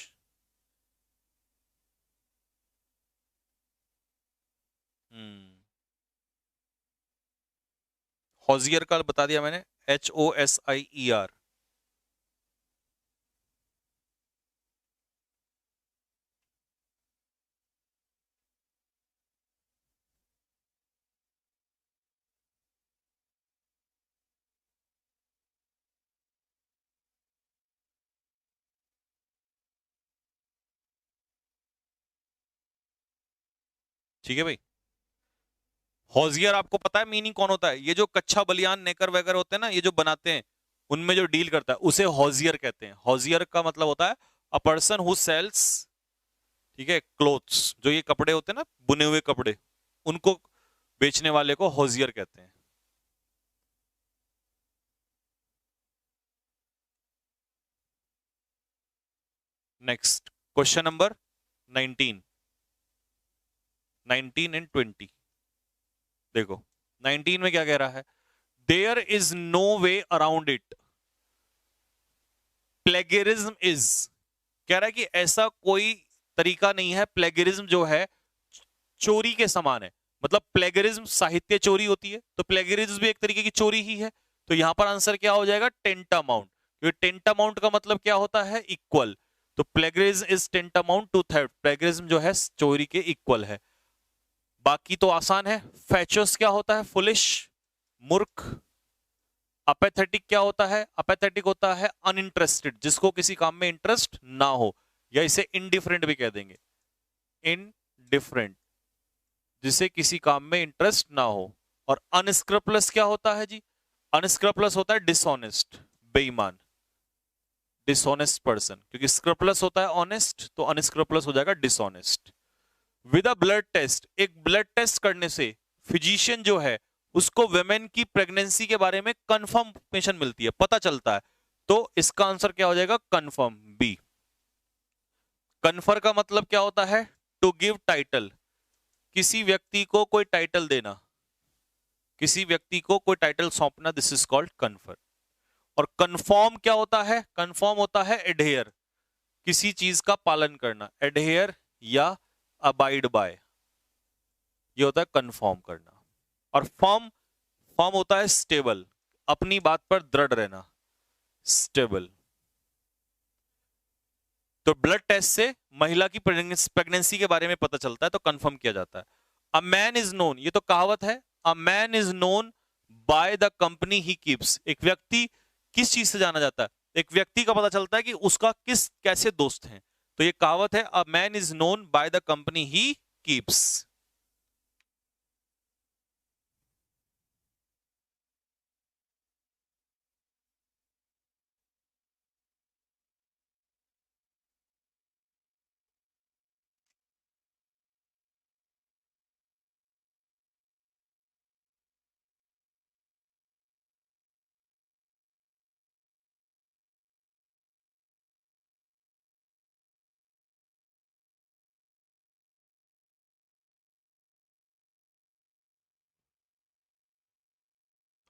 हम्म, हॉजियर का बता दिया मैंने, HOSIER। ठीक है भाई। हॉजियर आपको पता है मीनिंग कौन होता है? ये जो कच्चा बलियान नेकर वगैरह होते हैं ना, ये जो बनाते हैं, उनमें जो डील करता है उसे हॉजियर कहते हैं। हॉजियर का मतलब होता है अ पर्सन हु सेल्स, ठीक है, क्लोथ्स, जो ये कपड़े होते हैं ना, बुने हुए कपड़े, उनको बेचने वाले को हॉजियर कहते हैं। Next question number 19, 19 and 20। देखो 19 में क्या कह रहा है? There is no way around it, plagiarism is, कह रहा है कि ऐसा कोई तरीका नहीं है, प्लेगरिज्म जो है चोरी के समान है। मतलब प्लेगरिज्म साहित्य चोरी होती है, तो प्लेगरिज्म भी एक तरीके की चोरी ही है। तो यहां पर आंसर क्या हो जाएगा? टेंटामाउंट, क्योंकि टेंटामाउंट का मतलब क्या होता है? इक्वल। तो plagiarism is tantamount to theft, plagiarism जो है चोरी के इक्वल है। बाकी तो आसान है। फैचोस क्या होता है? फुलिश, मूर्ख। अपेथेटिक क्या होता है? अपेथेटिक होता है अनइंटरेस्टेड, जिसको किसी काम में इंटरेस्ट ना हो, या इसे इनडिफरेंट भी कह देंगे, इनडिफरेंट, जिसे किसी काम में इंटरेस्ट ना हो। और अनस्क्रपलस क्या होता है जी? अनस्क्रपलस होता है डिसऑनेस्ट, बेईमान, डिसऑनेस्ट पर्सन, क्योंकि स्क्रपलस होता है ऑनेस्ट, तो अनस्क्रपलस हो जाएगा dishonest. With a blood test, एक ब्लड टेस्ट करने से फिजिशियन जो है उसको वेमेन की प्रेगनेंसी के बारे में कंफर्मेशन मिलती है, पता चलता है। तो इसका आंसर क्या हो जाएगा? Confirm, B. कन्फर का मतलब क्या होता है? टू गिव टाइटल, किसी व्यक्ति को कोई टाइटल देना, किसी व्यक्ति को कोई टाइटल सौंपना, दिस इज कॉल्ड कन्फर। और कन्फर्म क्या होता है? कन्फर्म होता है एडहेयर, किसी चीज का पालन करना, एडहेयर या अबाइड बाय, ये होता है कन्फर्म करना। और फर्म, फर्म होता है स्टेबल, अपनी बात पर दृढ़ रहना, स्टेबल। तो ब्लड टेस्ट से महिला की प्रेगनेंसी के बारे में पता चलता है, तो कंफर्म किया जाता है। अ मैन इज नोन, ये तो कहावत है, अ man is known by the company he keeps, एक व्यक्ति किस चीज से जाना जाता है? एक व्यक्ति का पता चलता है कि उसका किस कैसे दोस्त हैं, तो ये कहावत है, अ man is known by the company he keeps.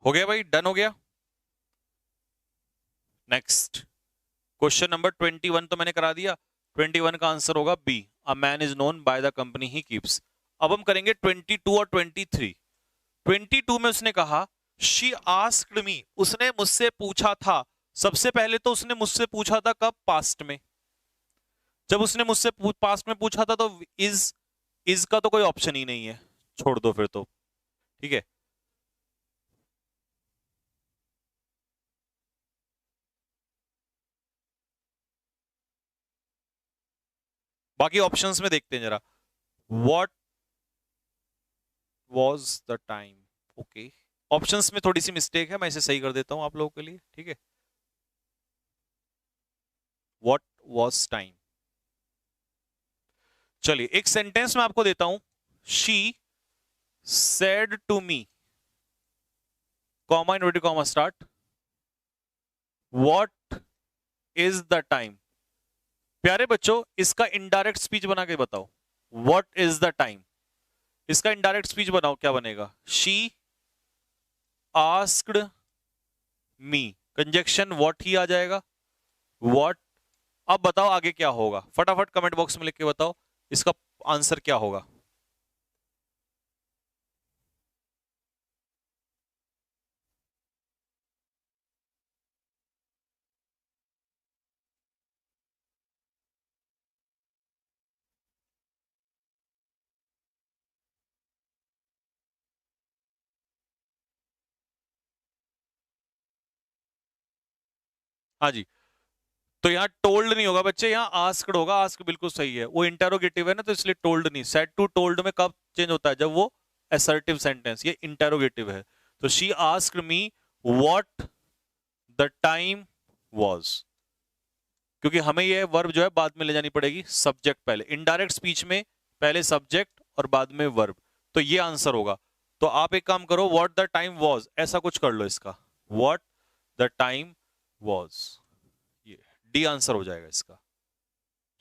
हो गया भाई, डन हो गया। नेक्स्ट क्वेश्चन नंबर 21 तो मैंने करा दिया, 21 का आंसर होगा B, a man is known by the company he keeps. अब हम करेंगे 22 और 23। 22 में उसने कहा शी आस्क्ड मी, उसने मुझसे पूछा था। सबसे पहले तो उसने मुझसे पूछा था कब? पास्ट में। जब उसने मुझसे पास्ट में पूछा था तो इज का तो कोई ऑप्शन ही नहीं है, छोड़ दो फिर तो, ठीक है। बाकी ऑप्शंस में देखते हैं जरा। What was the time, okay. Options में थोड़ी सी मिस्टेक है, मैं इसे सही कर देता हूं आप लोगों के लिए, ठीक है। व्हाट वाज टाइम, चलिए एक सेंटेंस में आपको देता हूं। She said to me, comma inverted comma start, what is the time. प्यारे बच्चों, इसका इनडायरेक्ट स्पीच बना के बताओ, व्हाट इज द टाइम। इसका इनडायरेक्ट स्पीच बनाओ, क्या बनेगा? She asked me, conjunction what ही आ जाएगा, व्हाट। अब बताओ आगे क्या होगा, फटाफट कमेंट बॉक्स में लिख के बताओ इसका आंसर क्या होगा। हाँ जी, तो यहाँ टोल्ड नहीं होगा बच्चे, यहाँ आस्क्ड होगा। आस्क बिल्कुल सही है, वो इंटेरोगेटिव है ना, तो इसलिए टोल्ड नहीं। सेड टू टोल्ड में कब चेंज होता है? जब वो असर्टिव सेंटेंस, ये इंटेरोगेटिव है। तो she asked me what the time was, क्योंकि हमें ये वर्ब जो है बाद में ले जानी पड़ेगी, सब्जेक्ट पहले। इनडायरेक्ट स्पीच में पहले सब्जेक्ट और बाद में वर्ब, तो ये आंसर होगा। तो आप एक काम करो, व्हाट द टाइम वाज, ऐसा कुछ कर लो इसका, व्हाट द टाइम वाज, ये डी आंसर हो जाएगा इसका।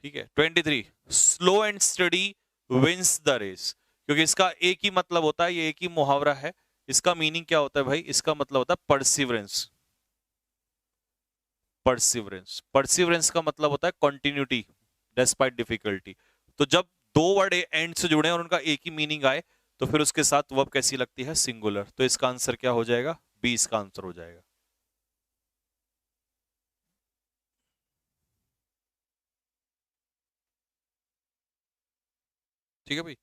ठीक है। 23, slow and study wins the race, क्योंकि इसका एक ही मतलब होता है, ये एक ही मुहावरा है। इसका मीनिंग क्या होता है भाई? इसका मतलब होता है परसिवरेंस। परसिवरेंस, परसिवरेंस का मतलब होता है कंटिन्यूटी डिस्पाइट डिफिकल्टी। तो जब दो वर्ड एंड से जुड़े और उनका एक ही मीनिंग आए, तो फिर उसके साथ वर्ब कैसी लगती है? सिंगुलर। तो इसका आंसर क्या हो जाएगा? बी इसका आंसर हो जाएगा। ठीक है भाई।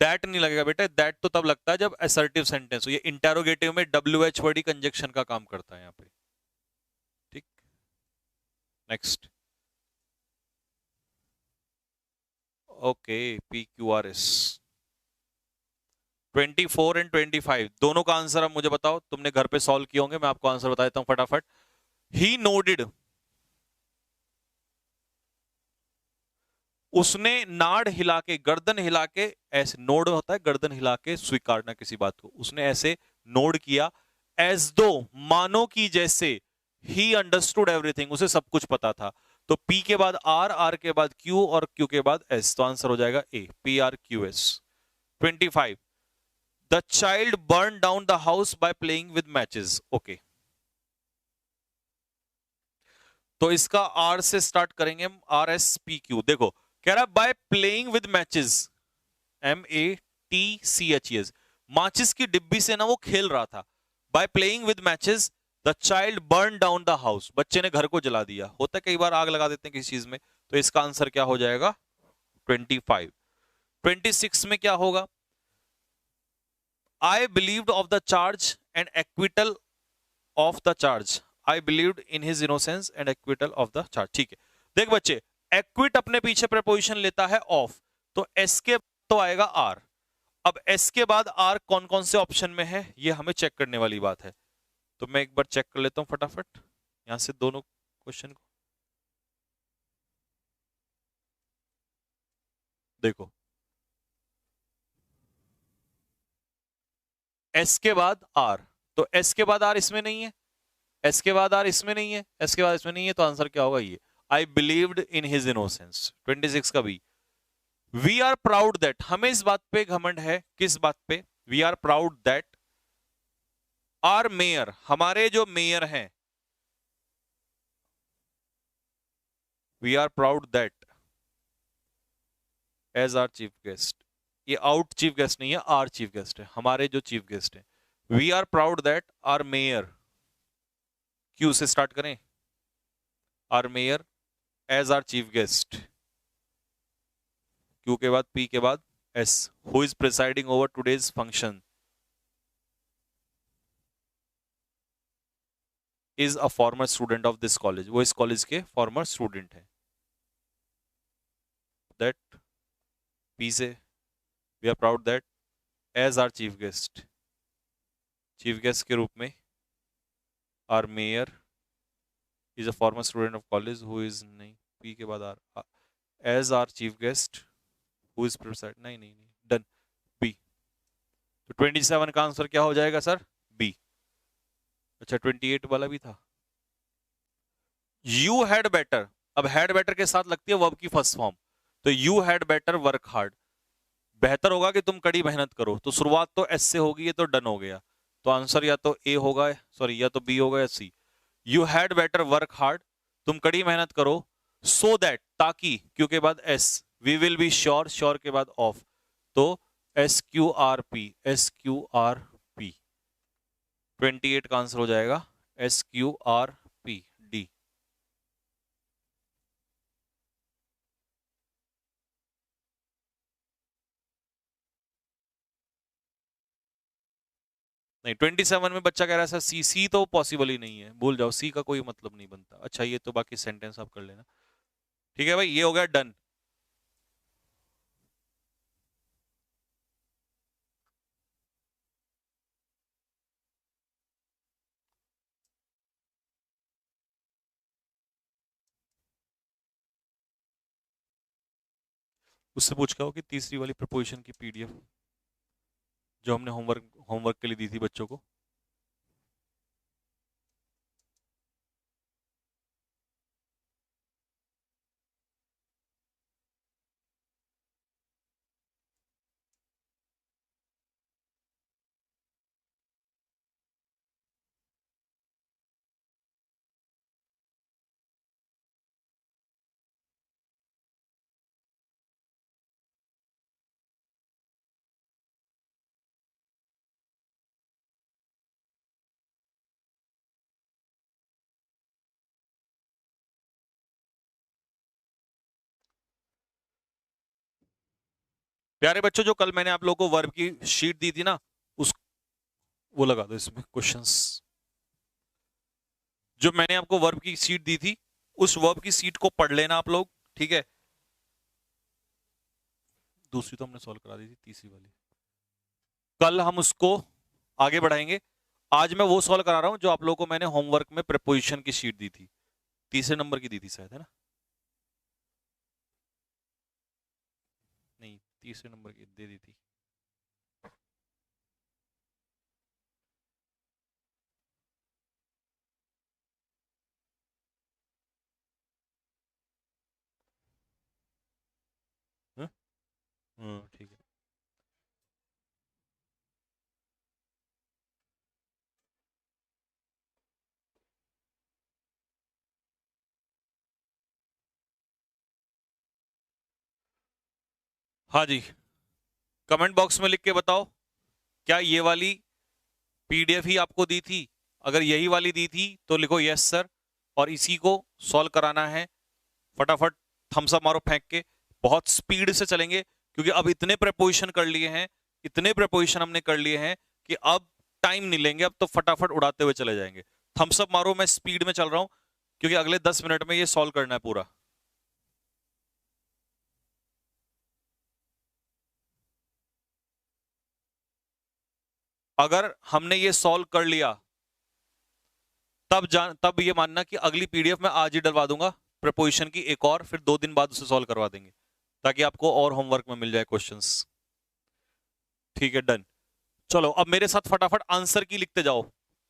दैट नहीं लगेगा बेटा, दैट तो तब लगता है जब असर्टिव सेंटेंस हो। ये इंटेरोगेटिव में WH वर्ड ही कंजक्शन का काम करता है यहाँ पे। ठीक, नेक्स्ट। Okay, PQRS। 24 एंड 25 दोनों का आंसर अब मुझे बताओ, तुमने घर पे सॉल्व किए होंगे, मैं आपको आंसर बता देता हूं फटाफट। ही नोडिड, उसने नाड़ हिला के, गर्दन हिला के, ऐसे नोड होता है गर्दन हिला के स्वीकारना किसी बात को, उसने ऐसे नोड किया, एज दो, मानो की जैसे, ही अंडरस्टूड एवरीथिंग, उसे सब कुछ पता था। तो P के बाद R, R के बाद Q और Q के बाद S, तो आंसर हो जाएगा A, PRQS। 25, the child burn down the house by playing with matches. Okay, तो इसका R से स्टार्ट करेंगे हम, RSPQ। देखो कह रहा है by playing with matches, MATCHES, माचिस की डिब्बी से ना वो खेल रहा था। By playing with matches the child burn down the house, बच्चे ने घर को जला दिया। होता है कई बार आग लगा देते हैं किसी चीज में। तो इसका आंसर क्या हो जाएगा? 25। 26 में क्या होगा? आई believed of the charge and acquittal of the charge, I believed in his innocence and acquittal of the charge. ठीक है, देख बच्चे, एक्विट अपने पीछे प्रपोजिशन लेता है ऑफ, तो एस के तो आएगा आर। अब एस के बाद आर कौन कौन से ऑप्शन में है, ये हमें चेक करने वाली बात है। तो मैं एक बार चेक कर लेता हूं फटाफट यहां से दोनों क्वेश्चन को। देखो, एस के बाद आर, तो एस के बाद आर इसमें नहीं है, एस के बाद आर इसमें नहीं है, एस के बाद इसमें नहीं है, तो आंसर क्या होगा? ये, आई बिलीव्ड इन हिज इनोसेंस। 26 का भी, वी आर प्राउड दैट, हमें इस बात पे घमंड है, किस बात पे? We are proud that our mayor, हमारे जो मेयर हैं, we are proud that as our chief guest. ये आउट चीफ गेस्ट नहीं है, आर चीफ गेस्ट है, हमारे जो चीफ गेस्ट हैं। We are proud that our mayor, Q से स्टार्ट करें, our mayor as our chief guest, Q के बाद पी के बाद S, who is presiding over today's function, is a former student of this college, वो इस college के former student है। दैट पी से, we are proud that as our chief guest, chief guest के रूप में our mayor is a former student of college who is, नहीं, P के बाद R, as our chief guest who is preside, नहीं नहीं नहीं, डन, बी। तो 27 का आंसर क्या हो जाएगा सर? बी। अच्छा, 28 वाला भी था, यू हैड बेटर। अब हैड बेटर के साथ लगती है वर्ब की फर्स्ट फॉर्म, तो you had better work hard, बेहतर होगा कि तुम कड़ी मेहनत करो। तो शुरुआत तो एस से होगी, ये तो डन हो गया। तो आंसर या तो ए होगा, सॉरी, या तो बी होगा या C. You had better work hard, तुम कड़ी मेहनत करो, सो दैट, ताकि, क्यू के बाद S, we will be sure, sure के बाद ऑफ, तो SQRP, SQRP। 28 का आंसर हो जाएगा SQRP, डी। नहीं, 27 में बच्चा कह रहा है सर सी, सी तो पॉसिबल ही नहीं है, भूल जाओ, सी का कोई मतलब नहीं बनता। अच्छा, ये तो बाकी सेंटेंस आप कर लेना। ठीक है भाई, ये हो गया डन। उससे पूछ के आओ कि तीसरी वाली प्रपोजिशन की पीडीएफ जो हमने होमवर्क होमवर्क के लिए दी थी बच्चों को। प्यारे बच्चों, जो कल मैंने आप लोगों को वर्ब की शीट दी थी ना, उस वो लगा दो इसमें क्वेश्चंस। जो मैंने आपको वर्ब की शीट दी थी, उस वर्ब की शीट को पढ़ लेना आप लोग, ठीक है। दूसरी तो हमने सॉल्व करा दी थी, तीसरी वाली कल हम उसको आगे बढ़ाएंगे। आज मैं वो सॉल्व करा रहा हूं जो आप लोगों को मैंने होमवर्क में प्रीपोजिशन की शीट दी थी, तीसरे नंबर की दी थी शायद, है ना? नहीं, तीसरे नंबर की दे दी थी। ठीक है। हाँ जी, कमेंट बॉक्स में लिख के बताओ, क्या ये वाली पीडीएफ ही आपको दी थी? अगर यही वाली दी थी तो लिखो यस सर, और इसी को सॉल्व कराना है। फटाफट थम्स अप मारो फेंक के, बहुत स्पीड से चलेंगे क्योंकि अब इतने प्रपोजिशन कर लिए हैं, इतने प्रपोजिशन हमने कर लिए हैं कि अब टाइम नहीं लेंगे, अब तो फटाफट उड़ाते हुए चले जाएंगे। थम्स अप मारो, मैं स्पीड में चल रहा हूं क्योंकि अगले 10 मिनट में ये सॉल्व करना है पूरा। अगर हमने ये सॉल्व कर लिया तब ये मानना कि अगली पीडीएफ में आज ही डलवा दूंगा प्रपोजिशन की एक और, फिर 2 दिन बाद उसे सॉल्व करवा देंगे ताकि आपको और होमवर्क में मिल जाए क्वेश्चंस। ठीक है, डन। चलो अब मेरे साथ फटाफट आंसर की लिखते जाओ।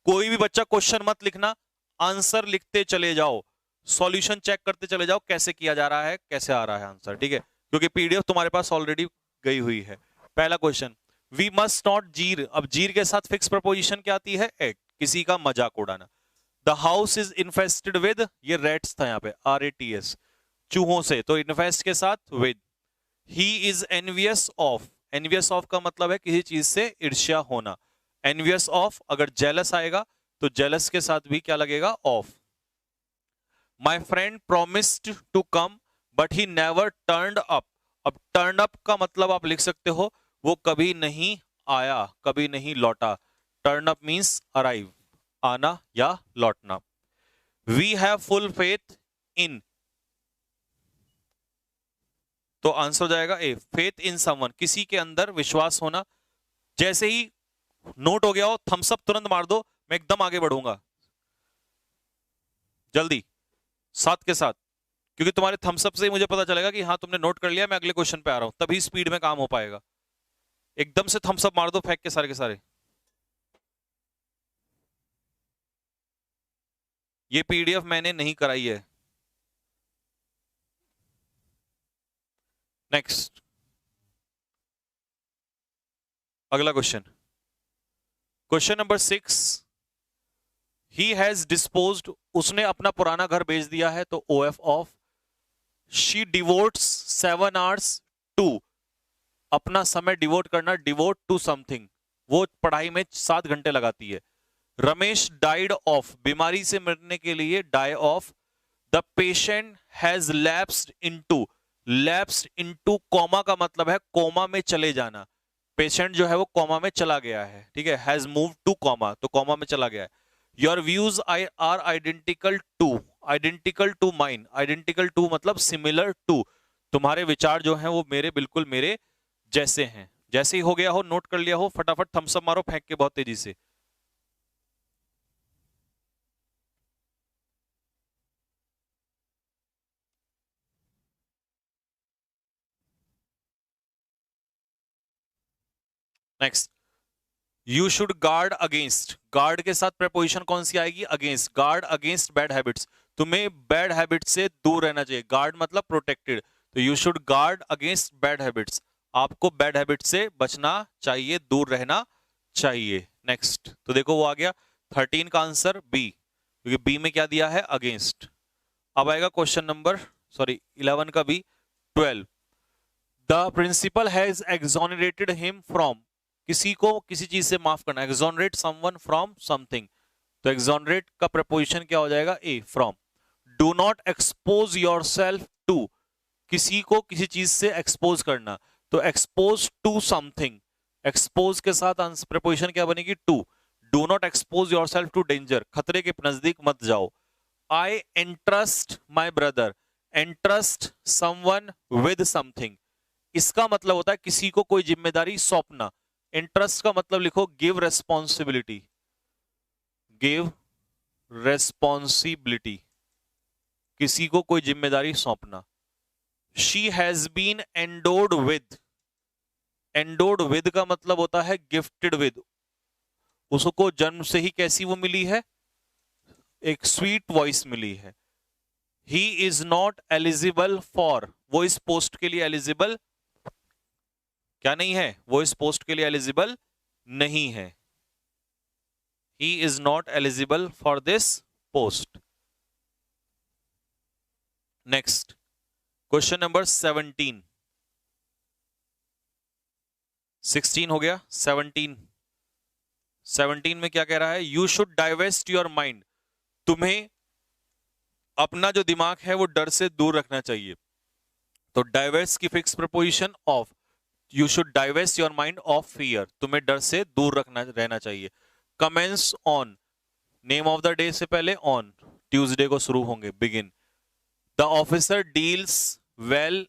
कोई भी बच्चा क्वेश्चन मत लिखना, आंसर लिखते चले जाओ, सॉल्यूशन चेक करते चले जाओ कैसे किया जा रहा है, कैसे आ रहा है आंसर, ठीक है, क्योंकि पीडीएफ तुम्हारे पास ऑलरेडी गई हुई है। पहला क्वेश्चन, वी मस्ट नॉट जीर। अब जीर के साथ फिक्स प्रपोजिशन क्या आती है? एक, किसी का मजाक उड़ाना। The house is infested with, ये रेट्स था यहाँ पे, RATS, चूहों से, तो इन्फेस्ट के साथ with. He is envious of, envious of का मतलब है किसी चीज से ईर्ष्या होना। एनवियस ऑफ, अगर जेलस आएगा तो जेलस के साथ भी क्या लगेगा? Of. My friend promised to come but he never turned up. अब टर्न अप का मतलब आप लिख सकते हो वो कभी नहीं आया, कभी नहीं लौटा। टर्न अप मीन्स अराइव, आना या लौटना। We have full faith in, तो आंसर हो जाएगा ए, फेथ इन समवन, किसी के अंदर विश्वास होना। जैसे ही नोट हो गया हो थम्स अप तुरंत मार दो, मैं एकदम आगे बढ़ूंगा जल्दी साथ के साथ, क्योंकि तुम्हारे थम्स अप से ही मुझे पता चलेगा कि हाँ तुमने नोट कर लिया, मैं अगले क्वेश्चन पे आ रहा हूं, तभी स्पीड में काम हो पाएगा। एकदम से थम्स अप मार दो फेंक के सारे। ये पीडीएफ मैंने नहीं कराई है। नेक्स्ट, अगला question, question number 6। He has disposed, उसने अपना पुराना घर बेच दिया है, तो OF of. She devotes 7 hours to, अपना समय डिवोट करना, डिवोट टू समथिंग, वो पढ़ाई में 7 घंटे लगाती है। रमेश डाइड ऑफ, बीमारी से मरने के लिए die of. The patient has lapsed into, lapsed into coma का मतलब है कोमा में चले जाना। पेशेंट जो है वो कोमा में चला गया है, ठीक है, हैज मूव टू कोमा, तो कोमा में चला गया है। Your views I are identical to, identical to mine, identical to मतलब सिमिलर टू, तुम्हारे विचार जो हैं वो मेरे बिल्कुल मेरे जैसे हैं। जैसे ही हो गया हो, नोट कर लिया हो, फटाफट थम्स अप मारो फेंक के बहुत तेजी से। Next, you should guard against, guard के साथ प्रेपोजिशन कौन सी आएगी? Against, guard against bad habits, तुम्हें बैड हैबिट से दूर रहना चाहिए। गार्ड मतलब प्रोटेक्टेड, तो you should guard against bad habits, आपको बैड हैबिट से बचना चाहिए, दूर रहना चाहिए। नेक्स्ट, तो देखो वो आ गया 13 का आंसर बी, क्योंकि बी में क्या दिया है? अगेंस्ट। अब आएगा क्वेश्चन नंबर 11 का B, 12, the principal has exonerated him from, किसी को किसी चीज से माफ करना, एक्सोनरेट समवन फ्रॉम समथिंग, तो एक्सोनरेट का प्रपोजिशन क्या हो जाएगा? A, from. Do not expose yourself to, किसी को किसी चीज से एक्सपोज करना, तो एक्सपोज टू समथिंग, एक्सपोज के साथ प्रपोजिशन क्या बनेगी? To. Do not expose yourself to danger, खतरे के नजदीक मत जाओ। I entrust my brother, entrust someone with something, इसका मतलब होता है किसी को कोई जिम्मेदारी सौंपना। इंटरेस्ट का मतलब लिखो गिव रेस्पॉन्सिबिलिटी, गिव रेस्पॉन्सिबिलिटी, किसी को कोई जिम्मेदारी सौंपना। She has been endowed with, endowed with का मतलब होता है गिफ्टेड विद, उसको जन्म से ही कैसी वो मिली है? एक स्वीट वॉइस मिली है। He is not eligible for, वो इस पोस्ट के लिए एलिजिबल क्या नहीं है? वो इस पोस्ट के लिए एलिजिबल नहीं है। He is not eligible for this post. Next, question number 17, 16 हो गया, 17 में क्या कह रहा है? You should divest your mind, तुम्हें अपना जो दिमाग है वो डर से दूर रखना चाहिए। तो डाइवेस्ट की fix proposition of, you should divest your mind of fear, तुम्हें डर से दूर रहना चाहिए। Commence on, name of the day से पहले ऑन, ट्यूसडे को शुरू होंगे, begin. The officer deals well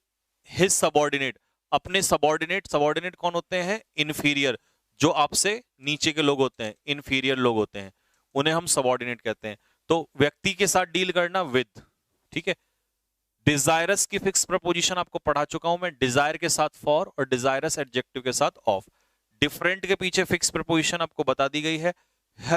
his subordinate, अपने सबॉर्डिनेट, सबॉर्डिनेट कौन होते हैं? इन्फीरियर, जो आपसे नीचे के लोग होते हैं, इन्फीरियर लोग होते हैं, उन्हें हम सबॉर्डिनेट कहते हैं। तो व्यक्ति के साथ डील करना विद, ठीक है। डिजायरस की फिक्स प्रपोजिशन आपको पढ़ा चुका हूं मैं, डिजायर के साथ फॉर और डिजायरस एडजेक्टिव के साथ ऑफ। डिफरेंट के पीछे फिक्स प्रपोजिशन आपको बता दी गई है।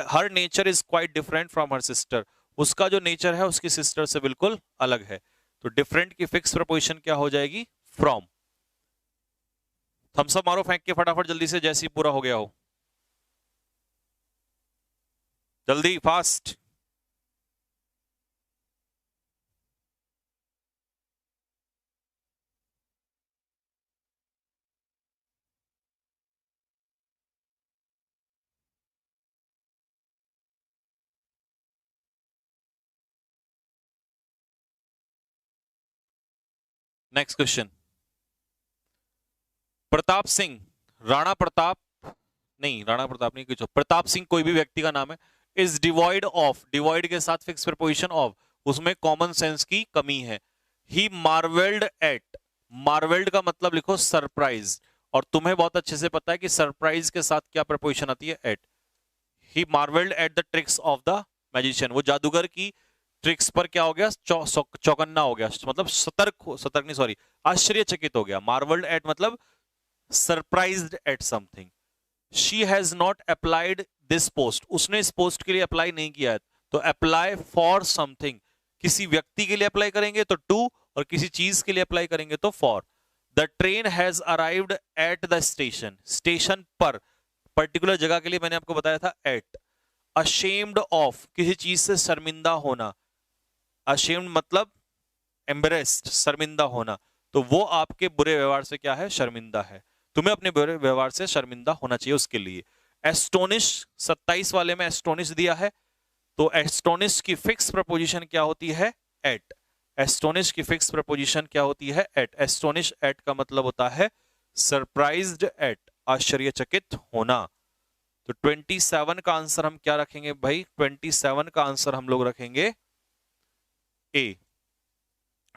Her nature is quite different from her sister, उसका जो नेचर है उसकी सिस्टर से बिल्कुल अलग है। तो डिफरेंट की फिक्स प्रपोजिशन क्या हो जाएगी? फ्रॉम। थम्स अप मारो फेंक के फटाफट जल्दी से, जैसे ही पूरा हो गया हो, जल्दी fast. Next question, Pratap Singh, Rana Pratap नहीं, राणा प्रताप नहीं, कुछ प्रताप सिंह कोई भी व्यक्ति का नाम है। इज डिवॉइड ऑफ, डिवॉइड के साथ फिक्स प्रपोजिशन ऑफ, उसमें कॉमन सेंस की कमी है। ही मार्वेल्ड एट, मार्वेल्ड का मतलब लिखो सरप्राइज, और तुम्हें बहुत अच्छे से पता है कि सरप्राइज के साथ क्या प्रपोजिशन आती है? At. He marvelled at the tricks of the magician, वो जादूगर की ट्रिक्स पर क्या हो गया? चौकन्ना हो गया, मतलब सतर्क नहीं, सॉरी, आश्चर्यचकित हो गया। मार्वेल्ड एट मतलब surprised eight something. She has not applied this post, उसने इस पोस्ट के लिए अप्लाई नहीं किया है। तो अप्लाई फॉर समथिंग, किसी व्यक्ति के लिए अप्लाई करेंगे तो टू, और किसी चीज के लिए अप्लाई करेंगे तो for. The train has arrived at the station, station पर, पर्टिकुलर जगह के लिए मैंने आपको बताया था एट। अशेम्ड ऑफ, किसी चीज से शर्मिंदा होना, अशेम्ड मतलब एम्बरेस्ड, शर्मिंदा होना, तो वो आपके बुरे व्यवहार से क्या है? शर्मिंदा है। तुम्हें अपने बुरे व्यवहार से शर्मिंदा होना चाहिए उसके लिए। एस्टोनिश, 27 वाले में एस्टोनिश दिया है, तो एस्टोनिश की फिक्स प्रपोजिशन क्या होती है? एट। एस्टोनिश की फिक्स प्रपोजिशन क्या होती है? एट। एस्टोनिश एट का मतलब होता है सरप्राइज्ड एट, आश्चर्यचकित होना। तो 27 का आंसर हम क्या रखेंगे भाई? 27 का आंसर हम लोग रखेंगे ए,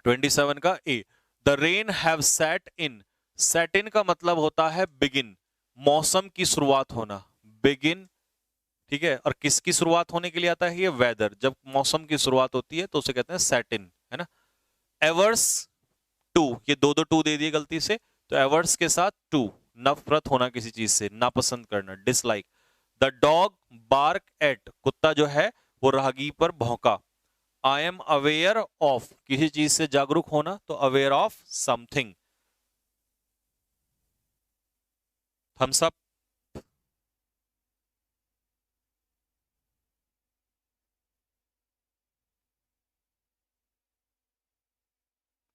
27 का A. The rain have set in, set in का मतलब होता है बिगिन, मौसम की शुरुआत होना, बिगिन, ठीक है। और किसकी शुरुआत होने के लिए आता है? ये वेदर, जब मौसम की शुरुआत होती है तो उसे कहते हैं सेट इन, है ना। एवर्स टू, ये दो टू दे दिए गलती से, तो एवर्स के साथ टू, नफरत होना किसी चीज से, नापसंद करना, dislike. The dog bark at, कुत्ता जो है वो राहगीर पर भौंका। आई एम अवेयर ऑफ, किसी चीज से जागरूक होना, तो aware of something. Thumbs up.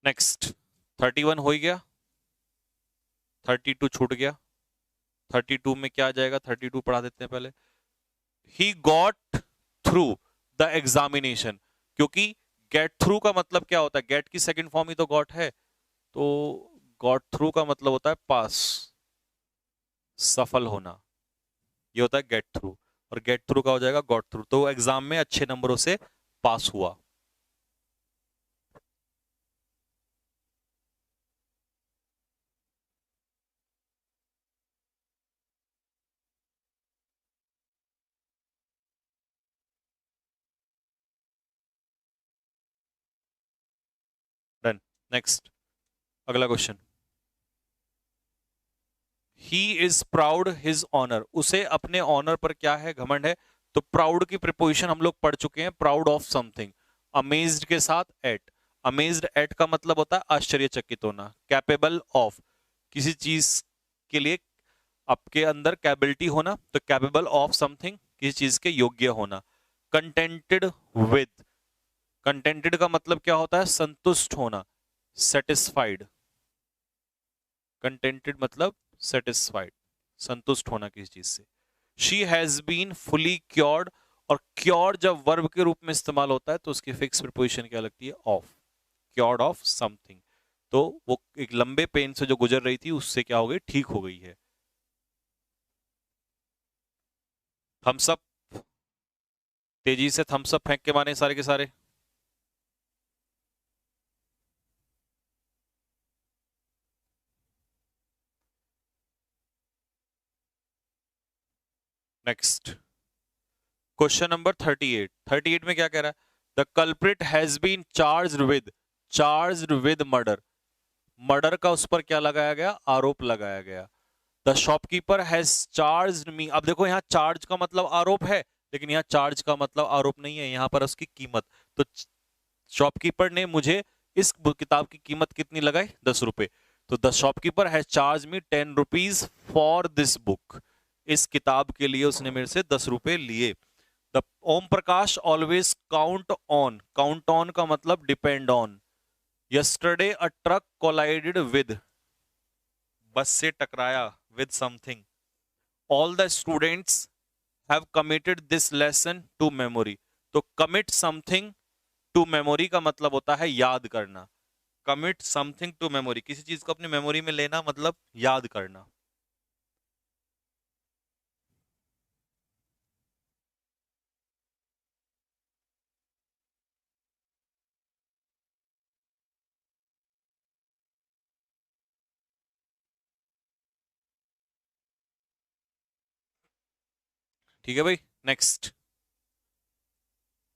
Next 31 हो ही गया, 32 छूट गया। 32 में क्या आ जाएगा, 32 पढ़ा देते हैं पहले। He got through the examination, क्योंकि गेट थ्रू का मतलब क्या होता है, गेट की सेकंड फॉर्म ही तो गॉट है, तो गॉट थ्रू का मतलब होता है पास, सफल होना, ये होता है गेट थ्रू। और गेट थ्रू का हो जाएगा गॉट थ्रू, तो एग्जाम में अच्छे नंबरों से पास हुआ। डन। नेक्स्ट, अगला question. He is proud his honour, उसे अपने ऑनर पर क्या है, घमंड है। तो प्राउड की प्रीपोजिशन हम लोग पढ़ चुके हैं, प्राउड ऑफ समथिंग। अमेज्ड के साथ एट, अमेज्ड एट का मतलब होता है आश्चर्यचकित होना। कैपेबल ऑफ, किसी चीज के लिए आपके अंदर कैपेबिलिटी होना, तो कैपेबल ऑफ समथिंग, किसी चीज के योग्य होना। कंटेंटेड विद, कंटेंटेड का मतलब क्या होता है, संतुष्ट होना, सेटिस्फाइड। कंटेंटेड मतलब सेटिस्फाइड, संतुष्ट होना किसी चीज से। She has been fully cured, और क्योर जब वर्ब के रूप में इस्तेमाल होता है तो उसकी फिक्स प्रीपोजिशन क्या लगती है, ऑफ। क्योर्ड ऑफ समथिंग, तो वो एक लंबे पेन से जो गुजर रही थी उससे क्या हो गई, ठीक हो गई है। थम्स अप, तेजी से थम्स अप फेंक के माने सारे के सारे। Next question number 38। 38 में क्या कह रहा है, the culprit has been charged with murder. Murder का उस पर क्या लगाया गया, आरोप लगाया गया। The shopkeeper has charged me, अब देखो यहाँ चार्ज का मतलब आरोप है, लेकिन यहाँ चार्ज का मतलब आरोप नहीं है, यहाँ पर उसकी कीमत। तो शॉपकीपर ने मुझे इस किताब की कीमत कितनी लगाई, 10 रुपए। तो the shopkeeper has charge me 10 rupees for this book, इस किताब के लिए उसने मेरे से 10 रुपए लिए। The Om Prakash always count on का मतलब depend on. Yesterday a truck collided with, bus से टकराया, with something. All the students have committed this lesson to memory, तो कमिट समथिंग टू मेमोरी का मतलब होता है याद करना। कमिट समथिंग टू मेमोरी, किसी चीज को अपनी मेमोरी में लेना मतलब याद करना। ठीक है भाई। नेक्स्ट,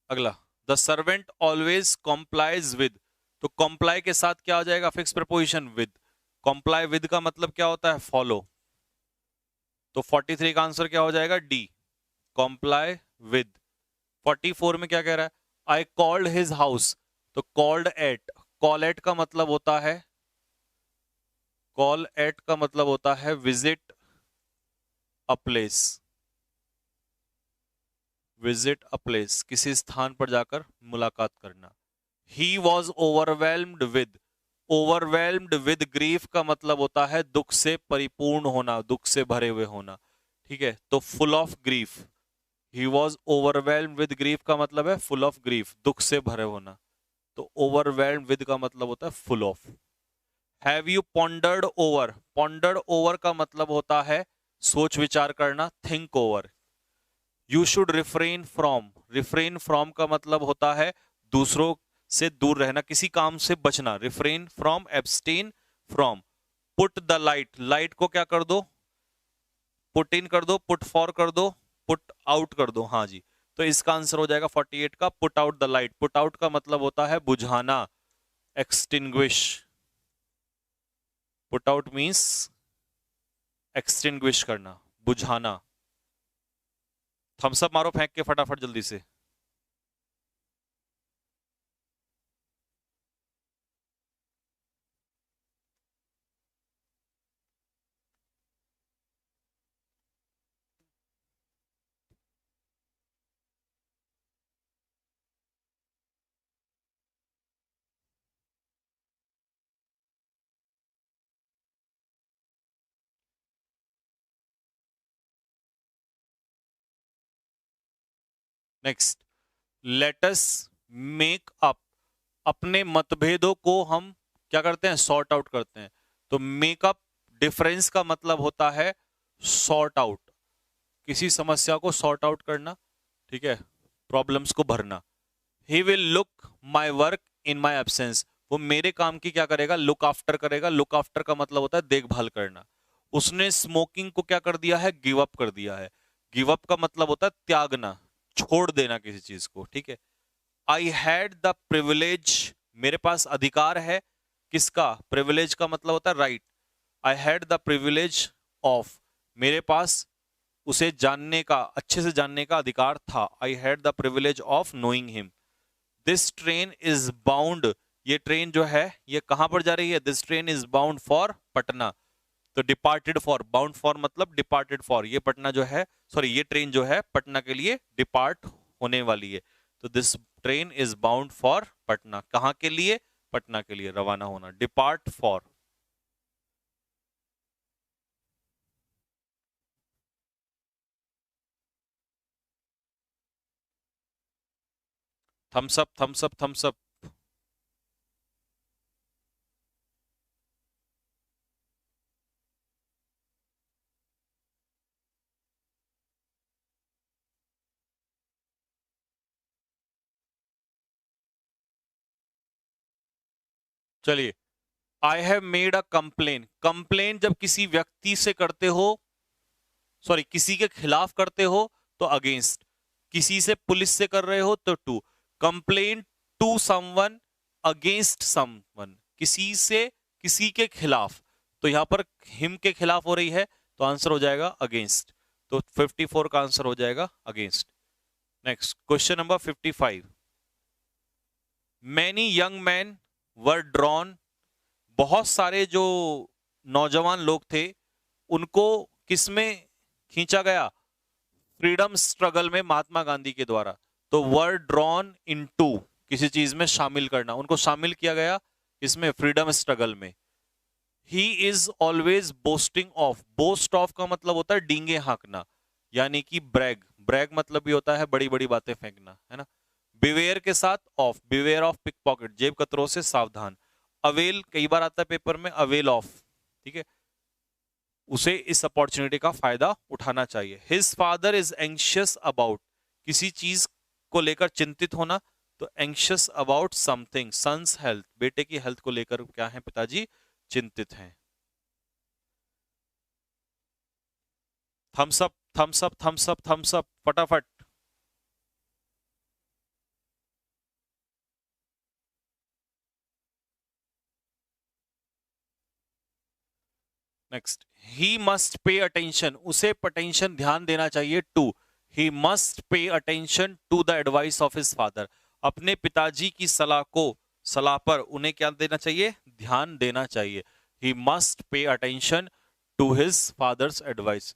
अगला। The servant always complies with, तो कॉम्प्लाई के साथ क्या आ जाएगा, fix preposition with. Comply with का मतलब क्या होता है, फॉलो। तो 43 का आंसर क्या हो जाएगा, डी, कॉम्प्लाई विद। 44 में क्या कह रहा है, आई कॉल्ड हिज हाउस, तो कॉल्ड एट, कॉल एट का मतलब होता है, कॉल एट का मतलब होता है visit a place. Visit a place, किसी स्थान पर जाकर मुलाकात करना। He was overwhelmed with grief का मतलब होता है दुख से परिपूर्ण होना, दुख से भरे हुए होना। ठीक है, तो full of grief. He was overwhelmed with grief का मतलब है फुल ऑफ ग्रीफ, दुख से भरे होना। तो ओवरवेल्म्ड विद का मतलब होता है full of. Have you pondered over का मतलब होता है सोच विचार करना, think over. You should refrain from का मतलब होता है दूसरों से दूर रहना, किसी काम से बचना। Refrain from, abstain from. Put the light, light को क्या कर दो, पुट इन कर दो, पुट फॉर कर दो, पुट आउट कर दो, हाँ जी। तो इसका आंसर हो जाएगा 48 का, put out the light. Put out का मतलब होता है बुझाना, extinguish. Put out means extinguish करना, बुझाना। थम्स अप मारो फेंक के फटाफट जल्दी से। Next, let us make up. अपने मतभेदों को हम क्या करते हैं, सॉर्ट आउट करते हैं। तो मेकअप डिफरेंस का मतलब होता है सॉर्ट आउट, किसी समस्या को सॉर्ट आउट करना, ठीक है, प्रॉब्लम्स को भरना। He will look my work in my absence. वो मेरे काम की क्या करेगा, लुक आफ्टर करेगा। लुक आफ्टर का मतलब होता है देखभाल करना। उसने स्मोकिंग को क्या कर दिया है, गिव अप कर दिया है। गिव अप का मतलब होता है त्यागना, छोड़ देना किसी चीज को, ठीक है। आई हैड द प्रिविलेज, मेरे पास अधिकार है, किसका, प्रिविलेज का मतलब होता है right. I had the privilege of, मेरे पास उसे जानने का, अच्छे से जानने का अधिकार था। I had the privilege of knowing him. This train is bound, ये ट्रेन जो है ये कहां पर जा रही है, this train is bound for Patna. तो डिपार्टेड फॉर, बाउंड फॉर मतलब डिपार्टेड फॉर, ये पटना जो है, सॉरी ये ट्रेन जो है पटना के लिए डिपार्ट होने वाली है। तो this train is bound for Patna, कहां के लिए, पटना के लिए रवाना होना, depart for. Thumbs up, thumbs up, thumbs up. चलिए, I have made a complain. Complain जब किसी व्यक्ति से करते हो, सॉरी किसी के खिलाफ करते हो तो अगेंस्ट, किसी से पुलिस से कर रहे हो तो to. Complain to someone against someone, किसी से किसी के खिलाफ। तो यहां पर हिम के खिलाफ हो रही है तो आंसर हो जाएगा अगेंस्ट। तो 54 का आंसर हो जाएगा against. Next question number 55। Many young man were drawn, बहुत सारे जो नौजवान लोग थे उनको किसमें खींचा गया, फ्रीडम स्ट्रगल में, महात्मा गांधी के द्वारा। तो वर ड्रॉन इनटू, किसी चीज में शामिल करना, उनको शामिल किया गया इसमें, फ्रीडम स्ट्रगल में। ही is always boasting of, boast of का मतलब होता है डींगे हाँकना, यानी कि ब्रैग। ब्रैग मतलब भी होता है बड़ी बड़ी बातें फेंकना, है ना। बिवेयर के साथ of, beware of pickpocket, जेब कतरों से सावधान। अवेल कई बार आता है पेपर में, अवेल ऑफ, ठीक है, उसे इस अपॉर्चुनिटी का फायदा उठाना चाहिए। His father is anxious about, किसी चीज को लेकर चिंतित होना, तो anxious about something. Son's health, बेटे की हेल्थ को लेकर क्या है, पिताजी चिंतित हैं। Thumbs up, thumbs up, thumbs up, thumbs up, फटाफट। Next, he must pay attention, उसे अटेंशन ध्यान देना चाहिए, to. He must pay attention to the advice of his father, अपने पिताजी की सलाह को, सलाह पर उन्हें क्या देना चाहिए, ध्यान देना चाहिए। He must pay attention to his father's advice.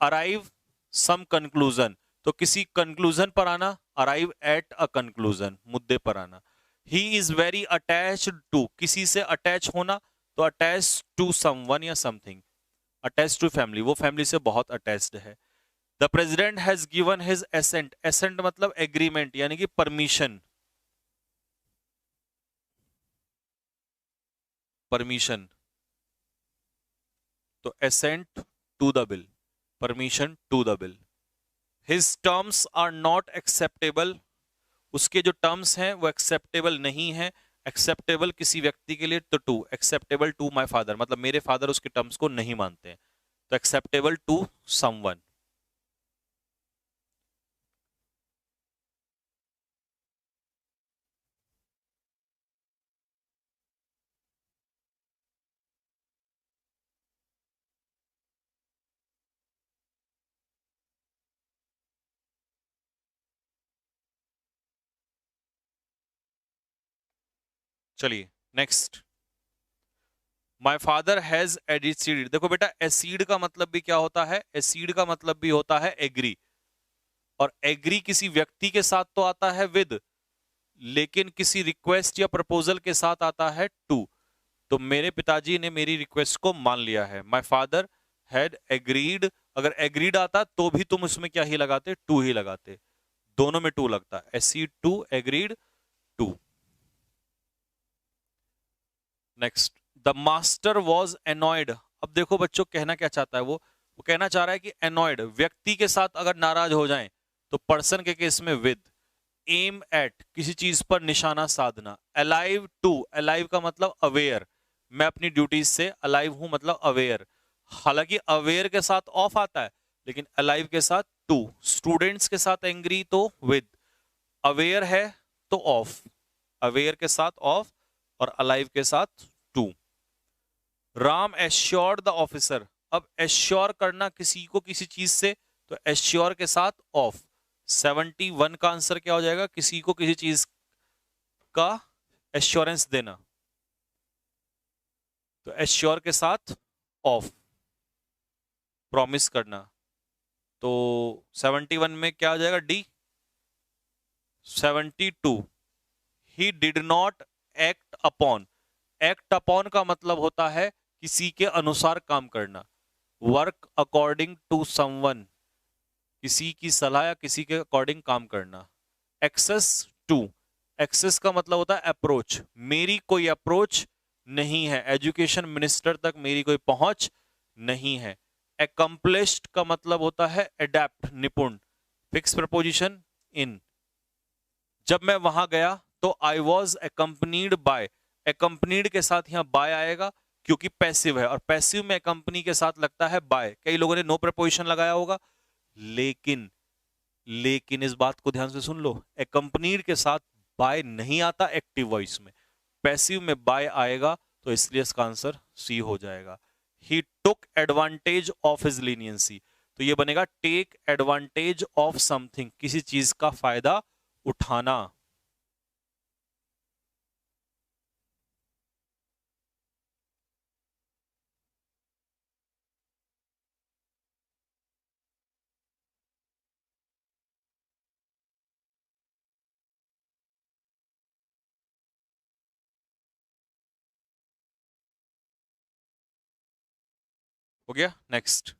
Arrive some conclusion, तो किसी कंक्लूजन पर आना, अराइव एट अ कंक्लूजन, मुद्दे पर आना। He is very attached to, किसी से अटैच होना, तो अटैच टू समवन या समथिंग। अटैच टू फैमिली, वो फैमिली से बहुत अटैच्ड है। The president has given his assent, assent मतलब एग्रीमेंट यानी कि परमिशन, परमिशन, तो assent to the bill, permission to the bill. His terms are not acceptable, उसके जो टर्म्स हैं वो एक्सेप्टेबल नहीं है। एक्सेप्टेबल किसी व्यक्ति के लिए तो to, acceptable to my father मतलब मेरे फादर उसके टर्म्स को नहीं मानते हैं, तो एक्सेप्टेबल टू समवन। चलिए next, my father has acid. देखो बेटा, एसिड का मतलब भी क्या होता है, एसिड का मतलब भी होता है एग्री, और एग्री किसी व्यक्ति के साथ तो आता है विद, लेकिन किसी रिक्वेस्ट या प्रपोजल के साथ आता है टू। तो मेरे पिताजी ने मेरी रिक्वेस्ट को मान लिया है। माई फादर हैड एग्रीड, अगर एग्रीड आता तो भी तुम उसमें क्या ही लगाते, टू ही लगाते, दोनों में टू लगता है, एसी to, agreed to. Next, the master was annoyed. अब देखो बच्चों, कहना क्या चाहता है वो कहना चाह रहा है कि एनॉयड व्यक्ति के साथ अगर नाराज हो जाएं तो पर्सन के केस में विद, एम एट किसी चीज पर निशाना साधना, अलाइव टू, अलाइव का मतलब अवेयर, मैं अपनी ड्यूटीज से अलाइव हूं मतलब अवेयर, हालांकि अवेयर के साथ ऑफ आता है लेकिन अलाइव के साथ टू। स्टूडेंट्स के साथ एंग्री तो विद, अवेयर है तो ऑफ, अवेयर के साथ ऑफ और अलाइव के साथ to. Ram assured the officer, अब एश्योर करना किसी को किसी चीज से, तो एश्योर के साथ ऑफ। 71 का आंसर क्या हो जाएगा, किसी को किसी चीज का एश्योरेंस देना, तो एश्योर के साथ ऑफ, प्रॉमिस करना। तो 71 में क्या हो जाएगा, D. 72, he did not act upon, act upon का मतलब होता है किसी के अनुसार काम करना, वर्क अकॉर्डिंग टू समवन, किसी की सलाह या किसी के अकॉर्डिंग काम करना। एक्सेस टू, एक्सेस का मतलब होता है अप्रोच, मेरी कोई अप्रोच नहीं है, एजुकेशन मिनिस्टर तक मेरी कोई पहुंच नहीं है। एकम्प्लिश्ड का मतलब होता है एडेप्ट, निपुण। फिक्स प्रपोजिशन इन, जब मैं वहां गया तो I was accompanied by, accompanied के साथ यहां बाय आएगा क्योंकि पैसिव है, और पैसिव में कंपनी के साथ लगता है बाय। कई लोगों ने नो प्रपोजिशन लगाया होगा, लेकिन इस बात को ध्यान से सुन लो, एकम्पनीड के साथ बाय नहीं आता एक्टिव वॉइस में, पैसिव में बाय आएगा, तो इसलिए इसका आंसर सी हो जाएगा। He took advantage of his leniency, तो ये बनेगा टेक एडवांटेज ऑफ समथिंग, किसी चीज का फायदा उठाना। हो गया, next.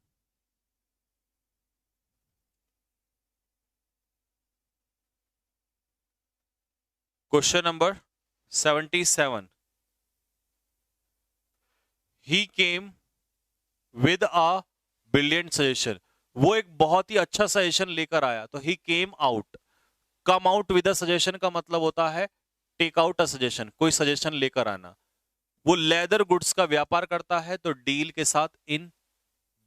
Question number 77, he came with a brilliant suggestion, वो एक बहुत ही अच्छा सजेशन लेकर आया, तो he came out. Come out with a suggestion का मतलब होता है टेक आउट अ सजेशन, कोई सजेशन लेकर आना। वो लेदर गुड्स का व्यापार करता है, तो डील के साथ in.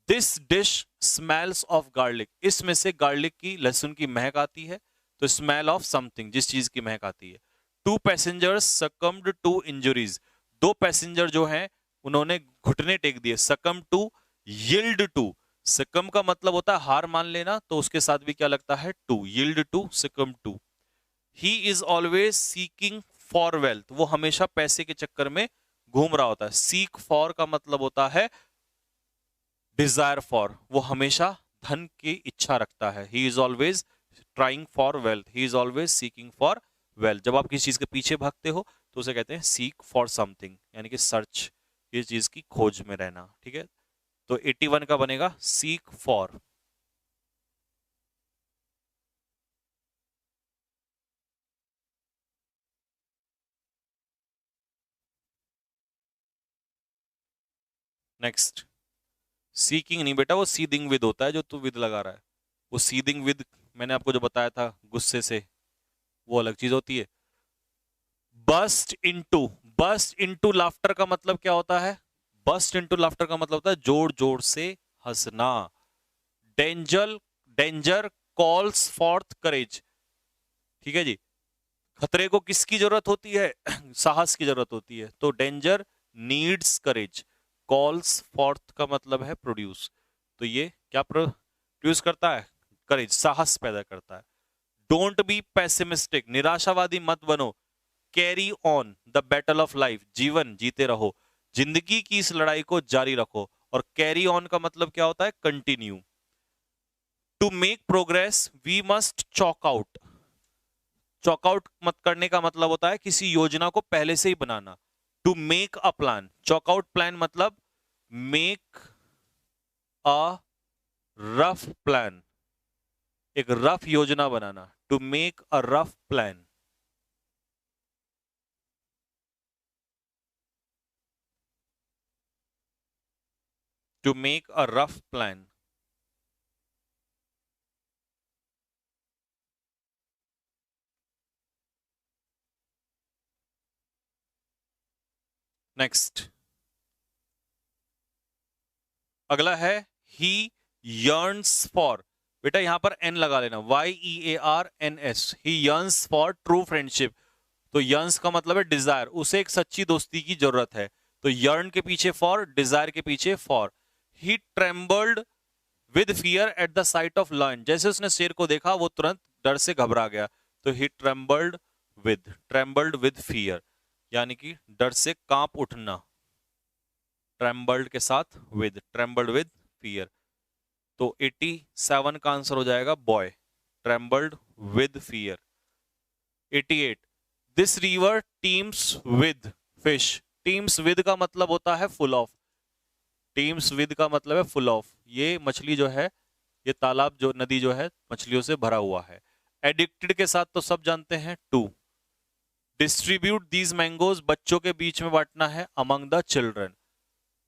This dish smells of garlic, इसमें से गार्लिक की, लहसुन की महक आती है, तो स्मेल ऑफ समथिंग, जिस चीज की महक आती है। Two passengers succumbed to injuries, दो पैसेंजर जो हैं उन्होंने घुटने टेक दिए, सकम टू, यील्ड टू, सकम का मतलब होता है हार मान लेना, तो उसके साथ भी क्या लगता है to, yield to, succumb to. He is always seeking for wealth, वो हमेशा पैसे के चक्कर में घूम रहा होता है। सीक फॉर का मतलब होता है डिजायर फॉर, वो हमेशा धन की इच्छा रखता है। ही is always trying for wealth, he is always seeking for wealth. जब आप किसी चीज के पीछे भागते हो तो उसे कहते हैं सीक फॉर समथिंग, यानी कि सर्च, किसी चीज की खोज में रहना, ठीक है। तो 81 का बनेगा सीक फॉर। नेक्स्ट, सीकिंग नहीं बेटा, वो सीदिंग विद होता है, जो तू विद लगा रहा है, वो सीदिंग विद मैंने आपको जो बताया था गुस्से से, वो अलग चीज होती है। Burst into, burst into laughter का मतलब क्या होता है, बस्ट इनटू लाफ्टर का मतलब होता है जोर जोर से हंसना। डेंजर, डेंजर कॉल्स फॉर्थ करेज, ठीक है जी। खतरे को किसकी जरूरत होती है, साहस की जरूरत होती है, तो डेंजर नीड्स करेज। कॉल्स फॉर्थ का मतलब है प्रोड्यूस, तो ये क्या प्रोड्यूस करता है, करेज, साहस पैदा करता है। डोंट बी पेसिमिस्टिक, निराशावादी मत बनो, carry on the battle of life, जीवन जीते रहो, जिंदगी की इस लड़ाई को जारी रखो। और कैरी ऑन का मतलब क्या होता है? Continue. To make progress we must chalk out, chalk out मत करने का मतलब होता है किसी योजना को पहले से ही बनाना। To make a plan, chalk out plan मतलब मेक अ रफ प्लान, एक रफ योजना बनाना। To make a rough plan. To make a rough plan. Next, अगला है ही yearns फॉर। बेटा यहां पर एन लगा लेना, YEARNS, he yearns for true friendship. तो yearns का मतलब है डिजायर, उसे एक सच्ची दोस्ती की जरूरत है। तो yearn के पीछे फॉर, डिजायर के पीछे for. He trembled with fear at the sight of lion, जैसे उसने शेर को देखा वो तुरंत डर से घबरा गया। तो ही ट्रेम्बल्ड विद फियर, यानी कि डर से कांप उठना। ट्रेम्बल्ड के साथ विद, ट्रेम्बल्ड विद फियर। तो 87 का आंसर हो जाएगा boy, trembled with fear. 88, this river teams with fish. Teams with का मतलब होता है फुल ऑफ, टीम्स विद का मतलब है फुल ऑफ, ये मछली जो है, ये तालाब जो, नदी जो है मछलियों से भरा हुआ है। एडिक्टेड के साथ तो सब जानते हैं टू। डिस्ट्रीब्यूट दीज मैंगोज, बच्चों के बीच में बांटना है, अमंग द चिल्ड्रन।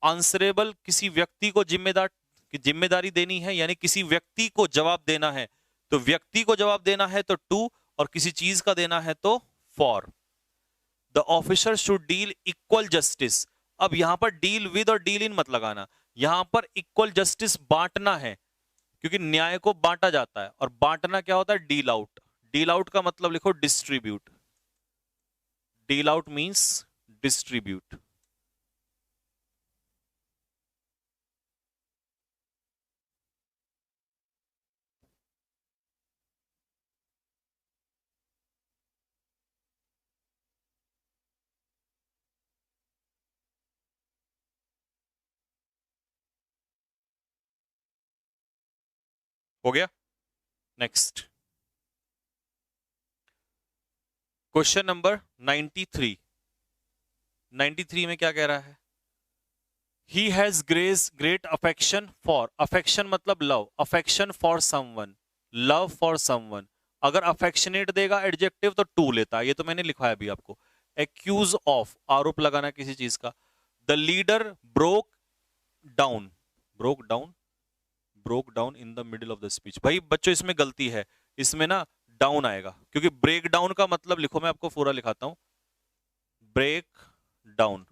आंसरेबल, किसी व्यक्ति को जिम्मेदारी देनी है, यानी किसी व्यक्ति को जवाब देना है। तो व्यक्ति को जवाब देना है तो टू, और किसी चीज का देना है तो for. The officer should deal equal justice. अब यहां पर डील विद और डील इन मत लगाना, यहां पर इक्वल जस्टिस बांटना है, क्योंकि न्याय को बांटा जाता है, और बांटना क्या होता है? Deal out. डील आउट का मतलब लिखो distribute, deal out means distribute. हो गया? Next, question number 93। 93 में क्या कह रहा है? He has great affection for, affection मतलब love, affection for someone, love for someone। अगर affectionate देगा एडजेक्टिव तो टू लेता है, ये तो मैंने लिखा है अभी आपको। accuse of, आरोप लगाना किसी चीज का। the leader broke down, broke down, broke down in the middle of the speech। भाई बच्चों इसमें गलती है, इसमें ना डाउन आएगा, क्योंकि ब्रेक डाउन का मतलब लिखो, मैं आपको पूरा लिखाता हूं। ब्रेक डाउन,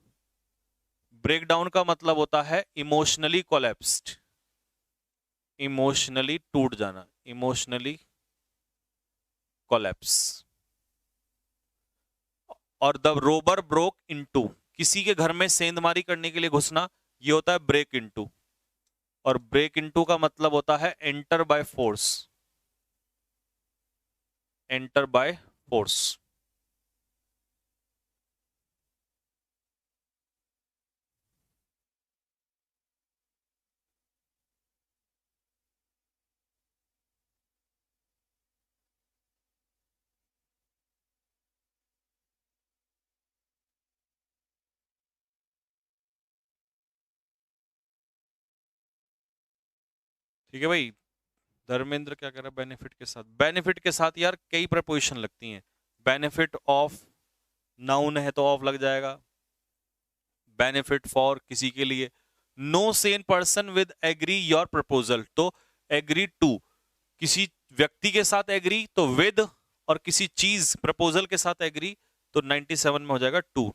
ब्रेक डाउन का मतलब होता है इमोशनली कोलैप्स्ड, इमोशनली टूट जाना, इमोशनली कोलैप्स। और द रोबर ब्रोक इनटू, किसी के घर में सेंधमारी करने के लिए घुसना, ये होता है ब्रेक इनटू। और ब्रेक इनटू का मतलब होता है enter by force, enter by force. ठीक है भाई। धर्मेंद्र क्या कह रहा है? बेनिफिट के साथ, बेनिफिट के साथ यार कई प्रपोजिशन लगती हैं। बेनिफिट ऑफ, नाउन है तो ऑफ लग जाएगा। बेनिफिट फॉर, किसी के लिए। No sane person with agree your proposal, तो एग्री टू, किसी व्यक्ति के साथ एग्री तो विद, और किसी चीज प्रपोजल के साथ एग्री तो 97 में हो जाएगा टू,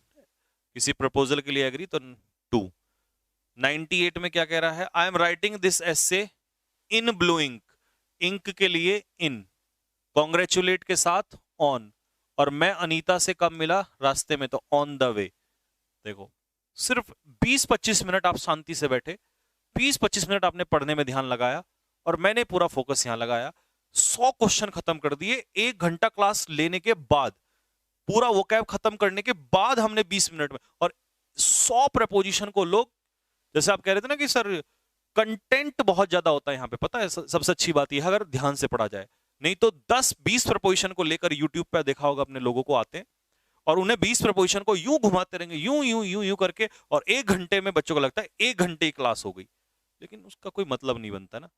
किसी प्रपोजल के लिए एग्री तो टू। 98 में क्या कह रहा है? I am writing this essay in blue ink, ink के लिए इन, कॉन्ग्रेचुलेट के साथ ऑन, और मैं अनीता से कब मिला? रास्ते में, तो ऑन द वे। देखो सिर्फ 20-25 मिनट आप शांति से बैठे, 20-25 मिनट आपने पढ़ने में ध्यान लगाया, और मैंने पूरा फोकस यहां लगाया, 100 क्वेश्चन खत्म कर दिए 1 घंटा क्लास लेने के बाद। पूरा वोकैब खत्म करने के बाद हमने 20 मिनट में, और 100 प्रपोजिशन को लोग, जैसे आप कह रहे थे ना कि सर कंटेंट बहुत ज्यादा होता है यहाँ पे, पता है सबसे अच्छी बात यह है अगर ध्यान से पढ़ा जाए, नहीं तो 10-20 प्रपोजिशन को लेकर यूट्यूब पे देखा होगा अपने लोगों को आते हैं और उन्हें 20 प्रपोजिशन को यूं घुमाते रहेंगे, यूं यूं यूं यूं करके, और 1 घंटे में बच्चों को लगता है 1 घंटे की क्लास हो गई, लेकिन उसका कोई मतलब नहीं बनता ना।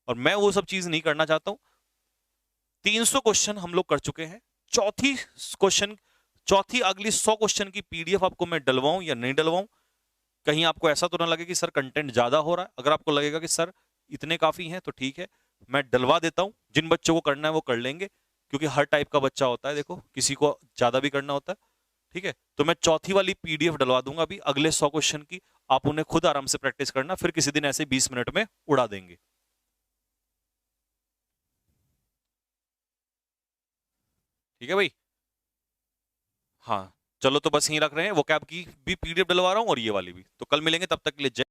और मैं वो सब चीज नहीं करना चाहता हूं। 300 क्वेश्चन हम लोग कर चुके हैं। चौथी अगली 100 क्वेश्चन की पीडीएफ आपको मैं डलवाऊं या नहीं डलवाऊं, कहीं आपको ऐसा तो ना लगे कि सर कंटेंट ज्यादा हो रहा है। अगर आपको लगेगा कि सर इतने काफी हैं तो ठीक है, मैं डलवा देता हूं। जिन बच्चों को करना है वो कर लेंगे, क्योंकि हर टाइप का बच्चा होता है, देखो किसी को ज्यादा भी करना होता है, ठीक है। तो मैं चौथी वाली पीडीएफ डलवा दूंगा अभी अगले 100 क्वेश्चन की, आप उन्हें खुद आराम से प्रैक्टिस करना, फिर किसी दिन ऐसे 20 मिनट में उड़ा देंगे। ठीक है भाई, हाँ चलो, तो बस यहीं रख रहे हैं, वो कैब की भी पीडीएफ डलवा रहा हूँ और ये वाली भी। तो कल मिलेंगे, तब तक के लिए जय